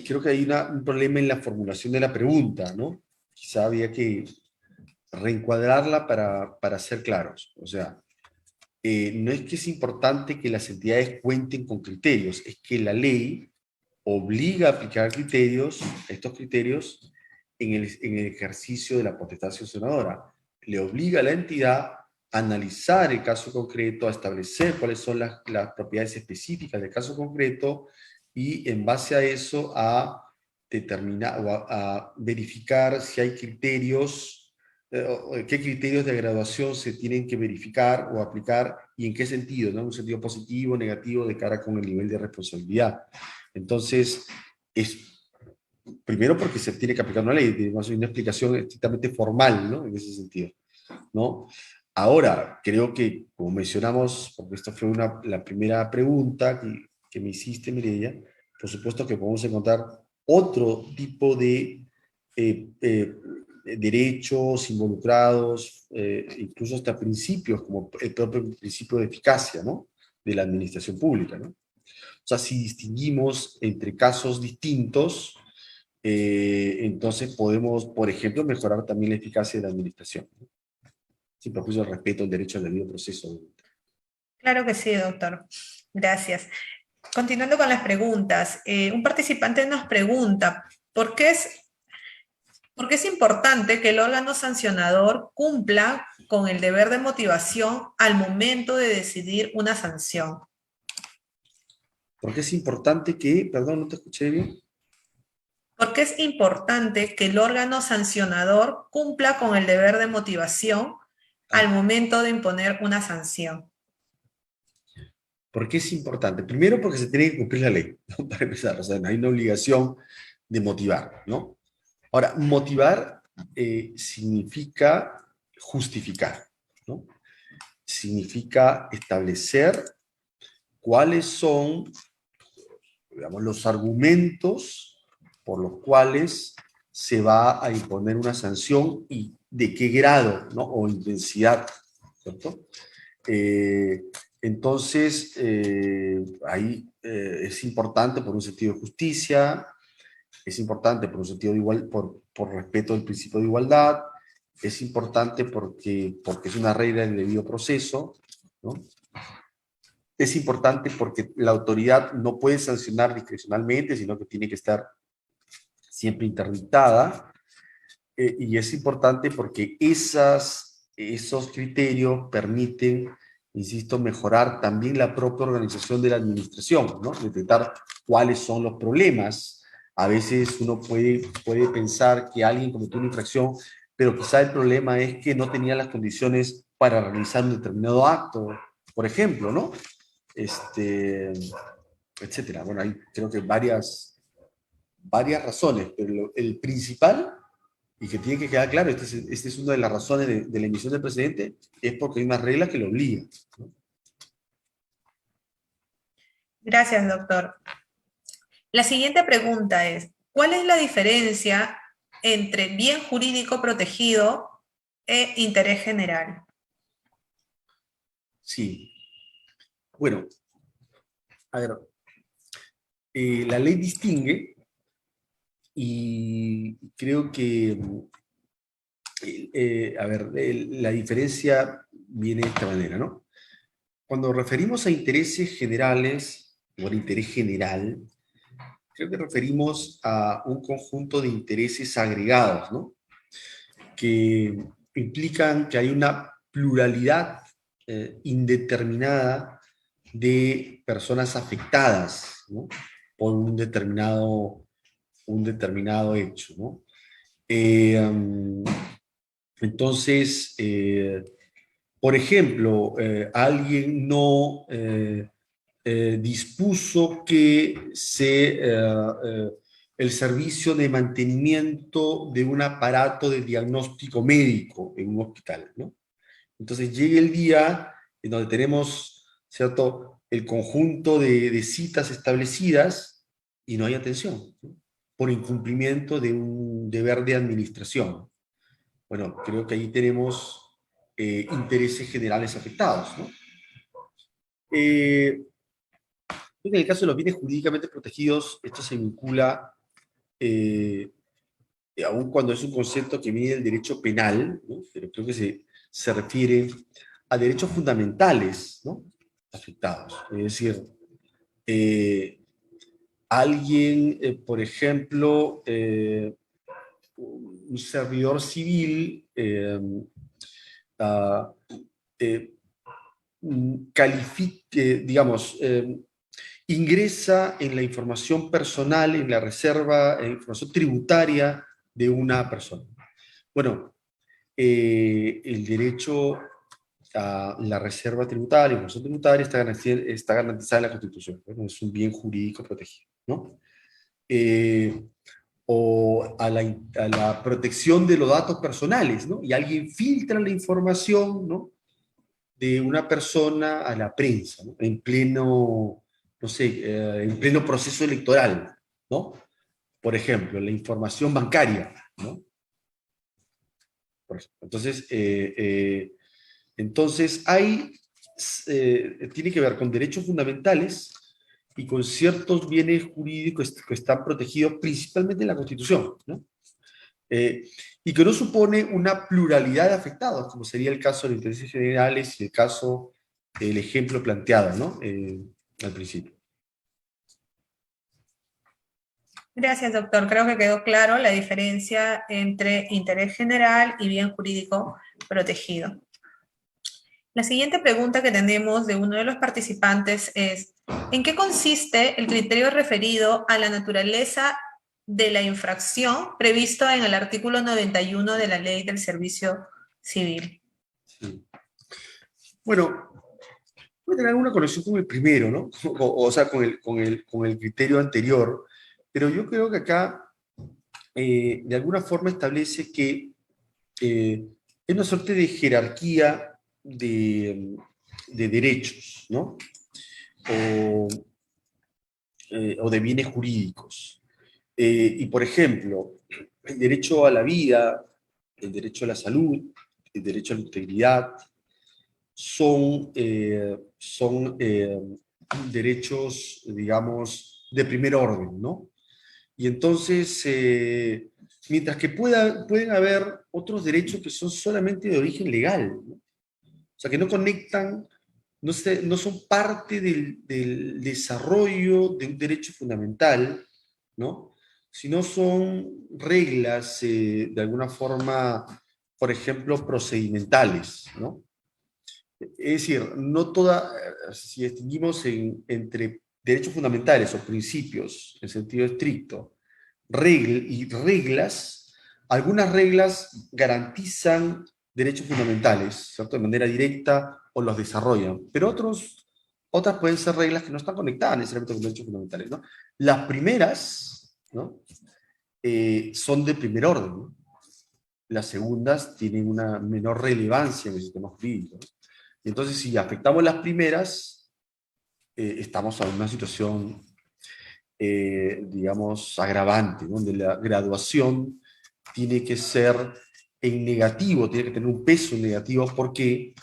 Creo que hay un problema en la formulación de la pregunta, ¿no? Quizá había que reencuadrarla para ser claros. O sea, no es que es importante que las entidades cuenten con criterios, es que la ley obliga a aplicar criterios, estos criterios, en el ejercicio de la potestad sancionadora. Le obliga a la entidad a analizar el caso concreto, a establecer cuáles son las propiedades específicas del caso concreto y en base a eso a determinar o a verificar si hay criterios, qué criterios de graduación se tienen que verificar o aplicar y en qué sentido, ¿no? En un sentido positivo, negativo, de cara con el nivel de responsabilidad. Entonces, es primero porque se tiene que aplicar una ley, tenemos una explicación estrictamente formal, ¿no? En ese sentido, ¿no? Ahora, creo que, como mencionamos, porque esta fue la primera pregunta que me hiciste, Mireia, por supuesto que podemos encontrar otro tipo de derechos involucrados, incluso hasta principios, como el propio principio de eficacia, ¿no? De la administración pública, ¿no? O sea, si distinguimos entre casos distintos, entonces podemos, por ejemplo, mejorar también la eficacia de la administración, ¿no? Sin perjuicio del respeto al derecho al debido proceso. Claro que sí, doctor. Gracias. Continuando con las preguntas, un participante nos pregunta, ¿por qué es importante que el órgano sancionador cumpla con el deber de motivación al momento de decidir una sanción? Porque es importante que, perdón, no te escuché bien. ¿Por qué es importante que el órgano sancionador cumpla con el deber de motivación al Ah, momento de imponer una sanción? ¿por qué es importante? Primero porque se tiene que cumplir la ley, ¿no? Para empezar, o sea, no hay una obligación de motivar, ¿no? Ahora, motivar significa justificar, ¿no? Significa establecer cuáles son, digamos, los argumentos por los cuales se va a imponer una sanción y de qué grado, ¿no? O intensidad, ¿cierto? Eh, entonces, ahí es importante por un sentido de justicia, es importante por un sentido de igual, por respeto al principio de igualdad, es importante porque es una regla del debido proceso, ¿no? Es importante porque la autoridad no puede sancionar discrecionalmente, sino que tiene que estar siempre interdictada. Y es importante porque esos criterios permiten, insisto, mejorar también la propia organización de la administración, ¿no? Detectar cuáles son los problemas. A veces uno puede pensar que alguien cometió una infracción, pero quizá el problema es que no tenía las condiciones para realizar un determinado acto, por ejemplo, ¿no? Etcétera. Bueno, hay creo que varias razones, pero el principal, y que tiene que quedar claro, esta es una de las razones de la emisión del presidente, es porque hay una regla que lo obliga, ¿no? Gracias, doctor. La siguiente pregunta es, ¿cuál es la diferencia entre bien jurídico protegido e interés general? Sí. Bueno, a ver, la ley distingue y creo que, la diferencia viene de esta manera, ¿no? Cuando referimos a intereses generales, o al interés general, creo que referimos a un conjunto de intereses agregados, ¿no? Que implican que hay una pluralidad indeterminada de personas afectadas, ¿no? Por un determinado hecho, ¿no? Um, entonces, por ejemplo, alguien no dispuso que el servicio de mantenimiento de un aparato de diagnóstico médico en un hospital, ¿no? Entonces llega el día en donde tenemos, ¿cierto?, el conjunto de citas establecidas y no hay atención, ¿no? Por incumplimiento de un deber de administración. Bueno, creo que ahí tenemos intereses generales afectados, ¿no? En el caso de los bienes jurídicamente protegidos, esto se vincula, eh, aun cuando es un concepto que viene del derecho penal, ¿no? Pero creo que se refiere a derechos fundamentales, ¿no?, afectados. Es decir, eh, alguien, por ejemplo, un servidor civil, uh, eh, califique, digamos, ingresa en la información personal, en la reserva, en información tributaria de una persona. Bueno, el derecho a la reserva tributaria, la información tributaria está garantizada en la Constitución. Bueno, es un bien jurídico protegido, ¿no? O a la protección de los datos personales, ¿no? Y alguien filtra la información, ¿no?, de una persona a la prensa, ¿no?, en pleno, no sé, en pleno proceso electoral, ¿no? Por ejemplo, la información bancaria, ¿no? Entonces, tiene que ver con derechos fundamentales y con ciertos bienes jurídicos que están protegidos principalmente en la Constitución, ¿no? Y que no supone una pluralidad de afectados, como sería el caso de los intereses generales y el ejemplo planteado, ¿no?, al principio. Gracias, doctor. Creo que quedó claro la diferencia entre interés general y bien jurídico protegido. La siguiente pregunta que tenemos de uno de los participantes es: ¿en qué consiste el criterio referido a la naturaleza de la infracción previsto en el artículo 91 de la Ley del Servicio Civil? Sí. Bueno, puede tener alguna conexión con el primero, ¿no? O sea, con el criterio anterior, pero yo creo que acá, de alguna forma, establece que es una suerte de jerarquía de derechos, ¿no? O, o de bienes jurídicos. Y, por ejemplo, el derecho a la vida, el derecho a la salud, el derecho a la integridad, son derechos, digamos, de primer orden, ¿no? Y entonces, mientras que pueden haber otros derechos que son solamente de origen legal, ¿no? O sea, que no conectan, no son parte del desarrollo de un derecho fundamental, ¿no?, sino son reglas, de alguna forma, por ejemplo, procedimentales, ¿no? Es decir, no toda, si distinguimos entre derechos fundamentales o principios en sentido estricto y reglas, algunas reglas garantizan derechos fundamentales, ¿cierto?, de manera directa o los desarrollan, pero otras pueden ser reglas que no están conectadas necesariamente con derechos fundamentales, ¿no? Las primeras, ¿no?, son de primer orden, ¿no? Las segundas tienen una menor relevancia en el sistema jurídico, ¿no? Entonces, si afectamos las primeras, estamos en una situación, digamos, agravante, ¿no?, donde la graduación tiene que ser en negativo, tiene que tener un peso en negativo. ¿Por qué?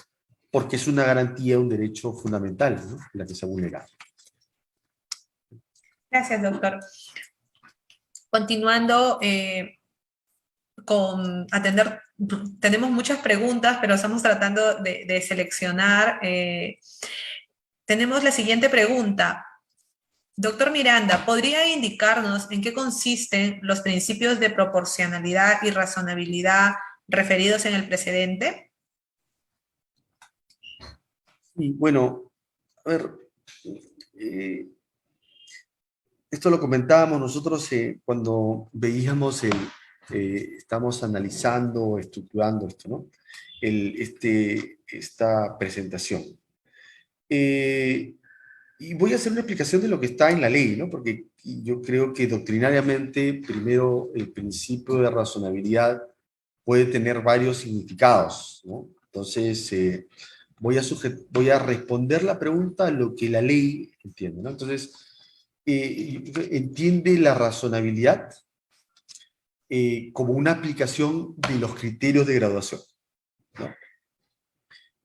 Porque es una garantía de un derecho fundamental, ¿no?, la que se ha vulnerado. Gracias, doctor. Continuando con atender, tenemos muchas preguntas, pero estamos tratando de seleccionar. Tenemos la siguiente pregunta. Doctor Miranda, ¿podría indicarnos en qué consisten los principios de proporcionalidad y razonabilidad referidos en el precedente? Y bueno, a ver, eh, esto lo comentábamos nosotros cuando veíamos estamos analizando, estructurando esto, ¿no? Esta presentación. Y voy a hacer una explicación de lo que está en la ley, ¿no? Porque yo creo que doctrinariamente, primero, el principio de razonabilidad puede tener varios significados, ¿no? Entonces, voy a responder la pregunta a lo que la ley entiende, ¿no? Entonces, entiende la razonabilidad como una aplicación de los criterios de graduación, ¿no?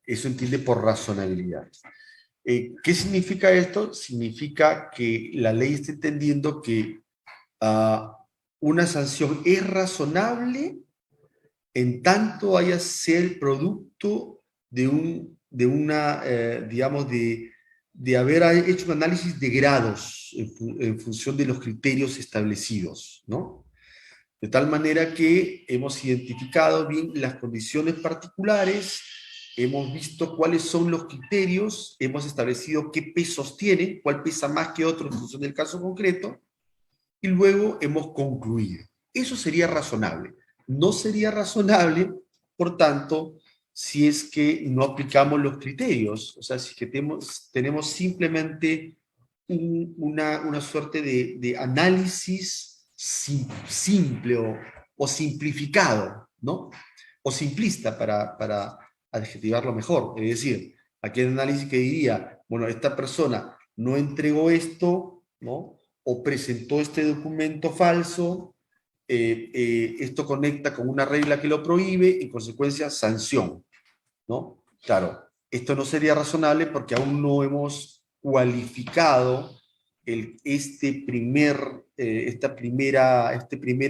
Eso entiende por razonabilidad. ¿Qué significa esto? Significa que la ley está entendiendo que una sanción es razonable en tanto sea el producto digamos, de haber hecho un análisis de grados en función de los criterios establecidos, ¿no? De tal manera que hemos identificado bien las condiciones particulares, hemos visto cuáles son los criterios, hemos establecido qué pesos tiene, cuál pesa más que otro en función del caso concreto, y luego hemos concluido. Eso sería razonable. No sería razonable, por tanto, si es que no aplicamos los criterios, o sea, si que tenemos simplemente una suerte de análisis simple o simplificado, ¿no? O simplista para adjetivarlo mejor. Es decir, aquí hay un análisis que diría, bueno, esta persona no entregó esto, ¿no? O presentó este documento falso, esto conecta con una regla que lo prohíbe, en consecuencia, sanción, ¿no? Claro, esto no sería razonable porque aún no hemos cualificado este primer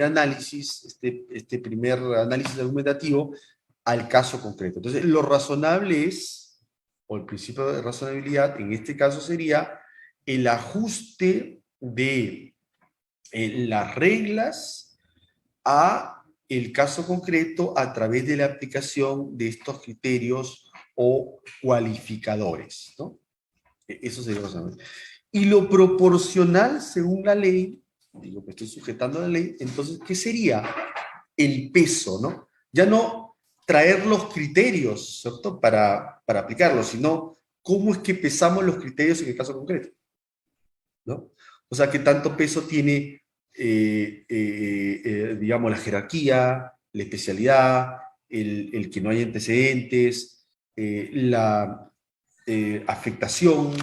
análisis, este primer análisis argumentativo al caso concreto. Entonces, lo razonable es, o el principio de razonabilidad, en este caso sería el ajuste de las reglas a el caso concreto a través de la aplicación de estos criterios o cualificadores, ¿no? Eso sería razonable. Y lo proporcional según la ley, digo que estoy sujetando a la ley, entonces, ¿qué sería? El peso, ¿no? Ya no traer los criterios, ¿cierto? Para aplicarlos, sino cómo es que pesamos los criterios en el caso concreto, ¿no? O sea, qué tanto peso tiene, digamos, la jerarquía, la especialidad, el que no hay antecedentes, la afectación,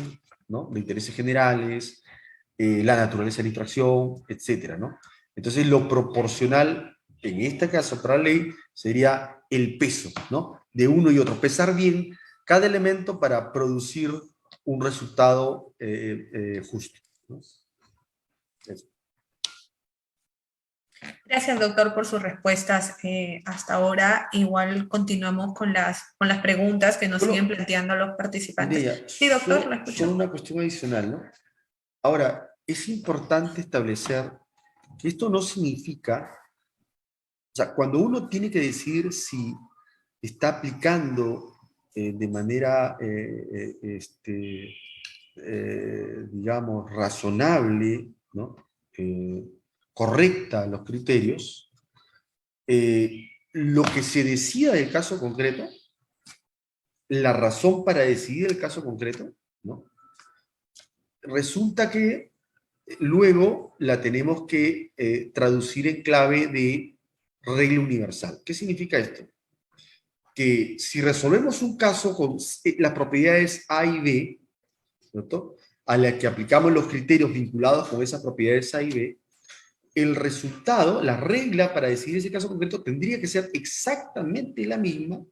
¿no? De intereses generales, la naturaleza de la infracción, etcétera, ¿no? Entonces, lo proporcional, en este caso para la ley, sería el peso, ¿no? De uno y otro. Pesar bien cada elemento para producir un resultado justo, ¿no? Eso. Gracias, doctor, por sus respuestas hasta ahora. Igual continuamos con las preguntas que nos siguen Solo, planteando los participantes. Mireya, Sí, doctor, lo escucho. solo una cuestión adicional, ¿no? Ahora, es importante establecer que esto no significa, o sea, cuando uno tiene que decidir si está aplicando de manera, digamos, razonable, ¿no? Eh, correcta los criterios, lo que se decida del caso concreto, la razón para decidir el caso concreto, ¿no? Resulta que luego la tenemos que traducir en clave de regla universal. ¿Qué significa esto? Que si resolvemos un caso con las propiedades A y B, ¿cierto? A la que aplicamos los criterios vinculados con esas propiedades A y B, el resultado, la regla para decidir ese caso concreto tendría que ser exactamente la misma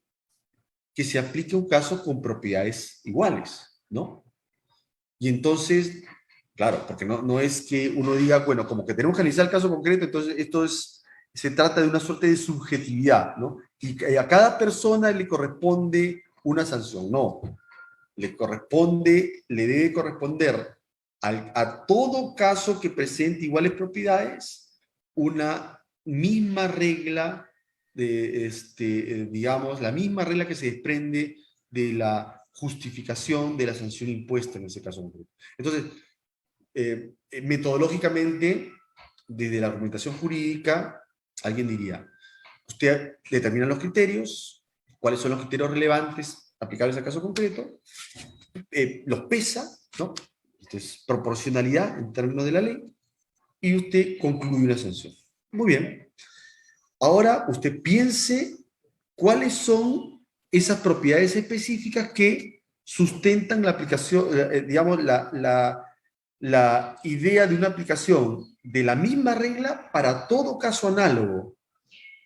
que se aplique un caso con propiedades iguales, ¿no? Y entonces Claro, porque no es que uno diga, bueno, como que tenemos que analizar el caso concreto, entonces se trata de una suerte de subjetividad, ¿no? Y a cada persona le corresponde una sanción, no. Le debe corresponder a todo caso que presente iguales propiedades una misma regla digamos, la misma regla que se desprende de la justificación de la sanción impuesta en ese caso concreto. Entonces, metodológicamente, desde la argumentación jurídica, alguien diría, usted determina los criterios, cuáles son los criterios relevantes aplicables al caso concreto, los pesa, ¿no? Esto es proporcionalidad en términos de la ley, y usted concluye una sanción. Muy bien. Ahora usted piense cuáles son esas propiedades específicas que sustentan la aplicación, digamos, la idea de una aplicación de la misma regla para todo caso análogo.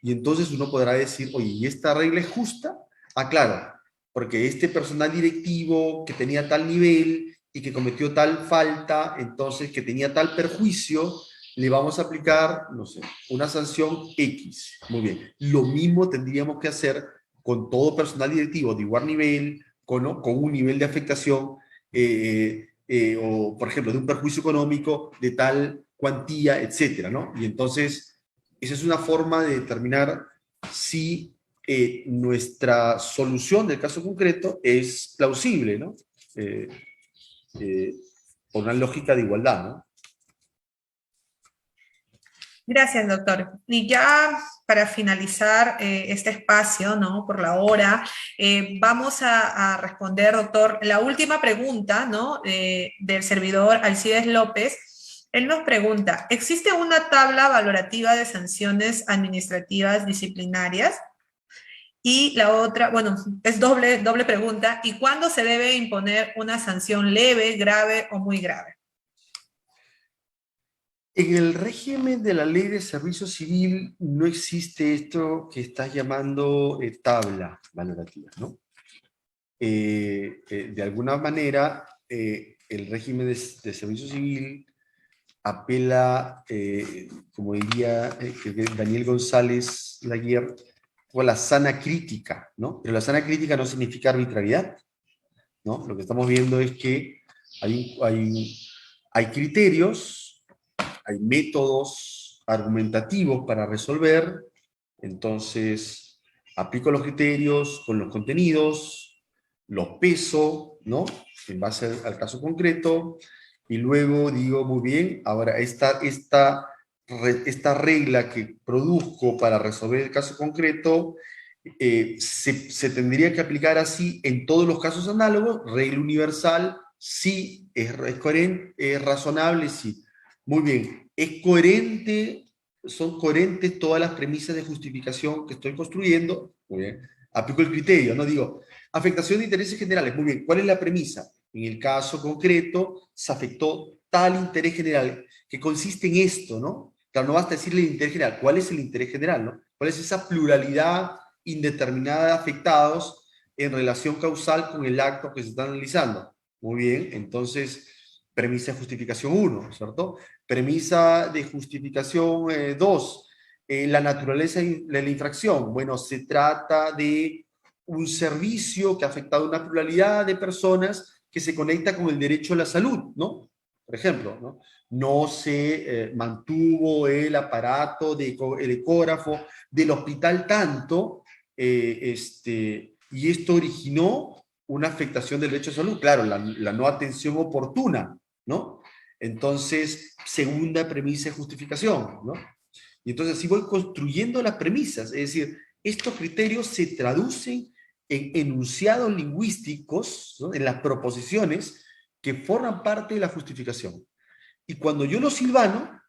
Y entonces uno podrá decir, oye, ¿y esta regla es justa? Ah, claro, porque este personal directivo que tenía tal nivel y que cometió tal falta, entonces que tenía tal perjuicio, le vamos a aplicar, no sé, una sanción X. Muy bien. Lo mismo tendríamos que hacer con todo personal directivo de igual nivel, con un nivel de afectación, o por ejemplo, de un perjuicio económico de tal cuantía, etcétera, ¿no? Y entonces esa es una forma de determinar si nuestra solución del caso concreto es plausible, ¿no? Eh, eh, por una lógica de igualdad, ¿no? Gracias, doctor. Y ya para finalizar este espacio, ¿no? Por la hora, vamos a responder, doctor, la última pregunta, ¿no? Del servidor Alcides López. Él nos pregunta, ¿existe una tabla valorativa de sanciones administrativas disciplinarias? Y la otra, bueno, es doble pregunta, ¿y cuándo se debe imponer una sanción leve, grave o muy grave? En el régimen de la ley de servicio civil no existe esto que estás llamando tabla valorativa, ¿no? De alguna manera, el régimen de servicio civil apela, como diría Daniel González Laguerre, o la sana crítica, ¿no? Pero la sana crítica no significa arbitrariedad, ¿no? Lo que estamos viendo es que hay criterios, hay métodos argumentativos para resolver, entonces aplico los criterios con los contenidos, los peso, ¿no? En base al caso concreto, y luego digo, muy bien, ahora esta regla que produzco para resolver el caso concreto se tendría que aplicar así en todos los casos análogos, regla universal, sí, es coherente, es razonable, sí. Muy bien, es coherente, son coherentes todas las premisas de justificación que estoy construyendo, muy bien, aplico el criterio, no digo, afectación de intereses generales, muy bien, ¿cuál es la premisa? En el caso concreto, se afectó tal interés general, que consiste en esto, ¿no? Claro, no basta decirle el interés general, ¿cuál es el interés general, no? ¿Cuál es esa pluralidad indeterminada de afectados en relación causal con el acto que se está analizando? Muy bien, entonces, premisa de justificación 1, ¿cierto? Premisa de justificación 2, la naturaleza de la infracción. Bueno, se trata de un servicio que ha afectado a una pluralidad de personas que se conecta con el derecho a la salud, ¿no? Por ejemplo, ¿no? No se mantuvo el aparato, el ecógrafo del hospital tanto, y esto originó una afectación del derecho a salud. Claro, la no atención oportuna, ¿no? Entonces, segunda premisa de justificación, ¿no? Y entonces así voy construyendo las premisas, es decir, estos criterios se traducen en enunciados lingüísticos, ¿no? En las proposiciones que forman parte de la justificación. Y cuando yo los silvano,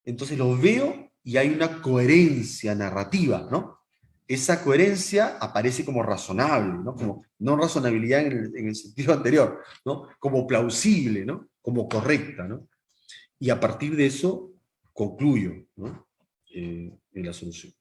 entonces los veo y hay una coherencia narrativa, ¿no? Esa coherencia aparece como razonable, ¿no? Como no razonabilidad en el sentido anterior, ¿no? Como plausible, ¿no? Como correcta, ¿no? Y a partir de eso concluyo, ¿no? En la solución.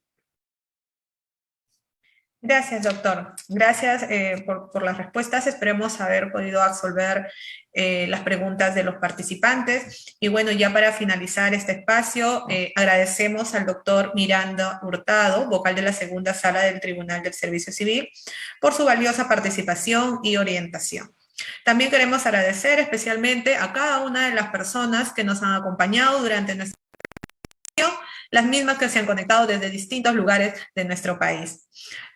Gracias, doctor. Gracias por las respuestas. Esperemos haber podido absolver las preguntas de los participantes. Y bueno, ya para finalizar este espacio, agradecemos al doctor Miranda Hurtado, vocal de la segunda sala del Tribunal del Servicio Civil, por su valiosa participación y orientación. También queremos agradecer especialmente a cada una de las personas que nos han acompañado durante nuestra las mismas que se han conectado desde distintos lugares de nuestro país.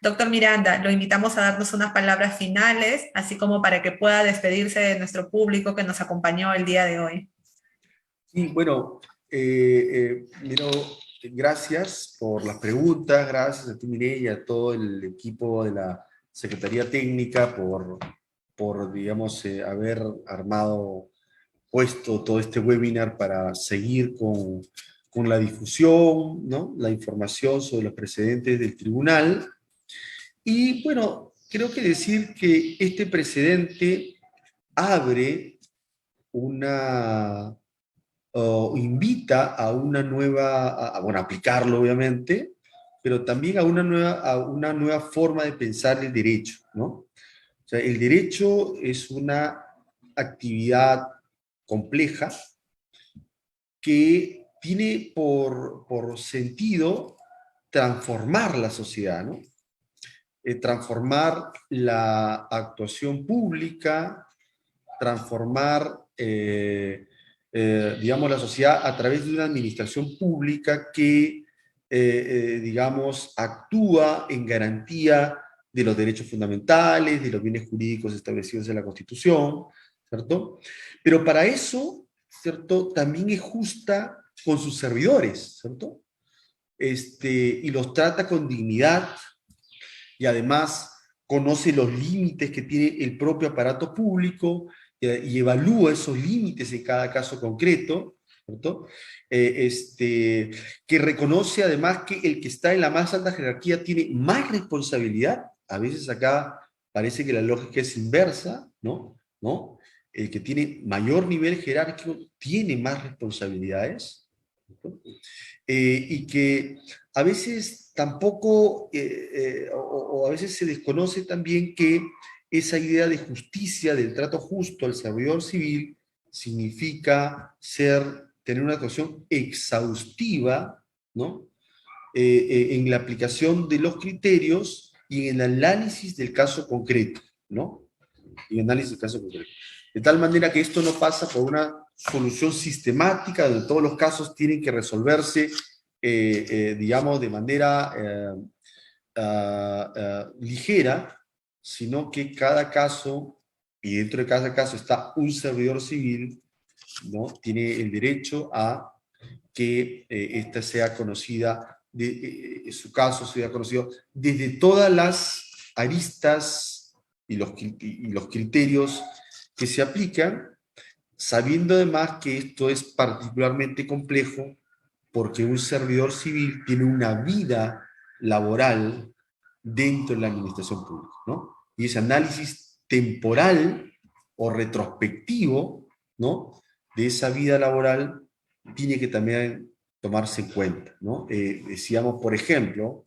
Doctor Miranda, lo invitamos a darnos unas palabras finales, así como para que pueda despedirse de nuestro público que nos acompañó el día de hoy. Y bueno, Miro, gracias por las preguntas, gracias a ti, Mireia, y a todo el equipo de la Secretaría Técnica por digamos, haber armado, puesto todo este webinar para seguir con la difusión, ¿no? La información sobre los precedentes del tribunal. Y bueno, creo que decir que este precedente abre una, o invita a una nueva, bueno, aplicarlo obviamente, pero también a una nueva forma de pensar el derecho, ¿no? O sea, el derecho es una actividad compleja que tiene por sentido transformar la sociedad, ¿no? Transformar la actuación pública, transformar, digamos, la sociedad a través de una administración pública que, digamos, actúa en garantía de los derechos fundamentales, de los bienes jurídicos establecidos en la Constitución, ¿cierto? Pero para eso, ¿cierto? También es justa con sus servidores, ¿cierto? Y los trata con dignidad, y además conoce los límites que tiene el propio aparato público y evalúa esos límites en cada caso concreto, ¿cierto? Que reconoce además que el que está en la más alta jerarquía tiene más responsabilidad. A veces acá parece que la lógica es inversa, ¿no? ¿No? El que tiene mayor nivel jerárquico tiene más responsabilidades, ¿cierto? Y que a veces tampoco, o a veces se desconoce también que esa idea de justicia, del trato justo al servidor civil, significa tener una actuación exhaustiva, ¿no? En la aplicación de los criterios y en el análisis del caso concreto, ¿no? Y análisis del caso concreto. De tal manera que esto no pasa por una solución sistemática donde todos los casos tienen que resolverse, digamos, de manera ligera, sino que cada caso, y dentro de cada caso está un servidor civil, ¿no? Tiene el derecho a que esta sea conocida, su caso sea conocido desde todas las aristas y los criterios que se aplican, sabiendo además que esto es particularmente complejo porque un servidor civil tiene una vida laboral dentro de la administración pública, ¿no? Y ese análisis temporal o retrospectivo, ¿no? De esa vida laboral tiene que también tomarse en cuenta, ¿no? Decíamos, por ejemplo,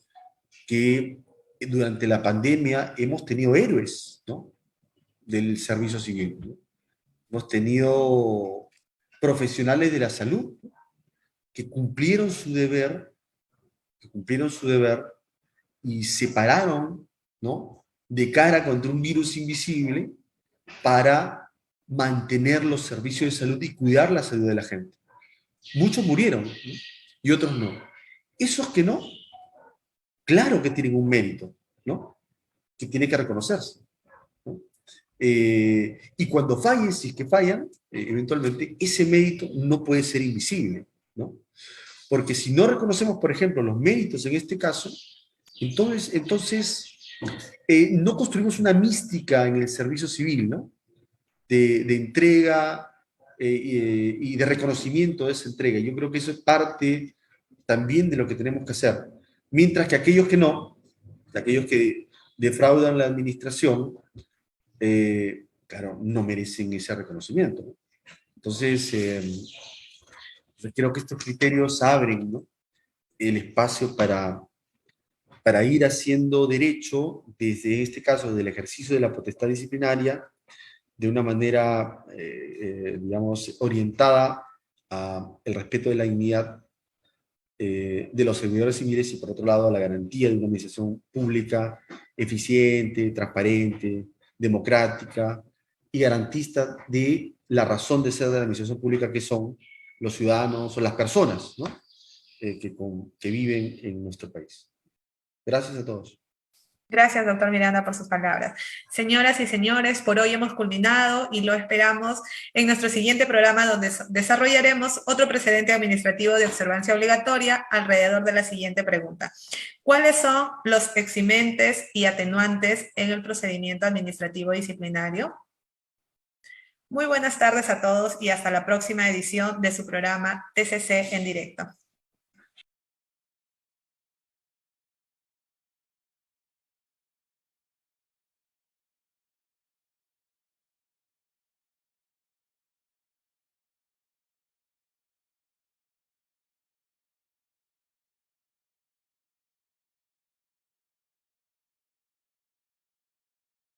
que durante la pandemia hemos tenido héroes, ¿no? Del servicio civil, ¿no? Hemos tenido profesionales de la salud que cumplieron su deber, que cumplieron su deber y se pararon, ¿no? De cara contra un virus invisible para mantener los servicios de salud y cuidar la salud de la gente. Muchos murieron, ¿no? Y otros no. Esos que no, claro que tienen un mérito, ¿no? Que tiene que reconocerse, ¿no? Y cuando fallen, si es que fallan, eventualmente, ese mérito no puede ser invisible, ¿no? Porque si no reconocemos, por ejemplo, los méritos en este caso, entonces no construimos una mística en el servicio civil, ¿no? De entrega y de reconocimiento de esa entrega. Yo creo que eso es parte también de lo que tenemos que hacer. Mientras que aquellos que no, aquellos que defraudan la administración, claro, no merecen ese reconocimiento, ¿no? Entonces, creo que estos criterios abren, ¿no? El espacio para ir haciendo derecho desde este caso, del ejercicio de la potestad disciplinaria, de una manera, digamos, orientada al respeto de la dignidad de los servidores civiles y, por otro lado, a la garantía de una administración pública eficiente, transparente, democrática y garantista de la razón de ser de la administración pública, que son los ciudadanos o las personas, ¿no? Que viven en nuestro país. Gracias a todos. Gracias, doctor Miranda, por sus palabras. Señoras y señores, por hoy hemos culminado y lo esperamos en nuestro siguiente programa, donde desarrollaremos otro precedente administrativo de observancia obligatoria alrededor de la siguiente pregunta. ¿Cuáles son los eximentes y atenuantes en el procedimiento administrativo disciplinario? Muy buenas tardes a todos y hasta la próxima edición de su programa TCC en directo.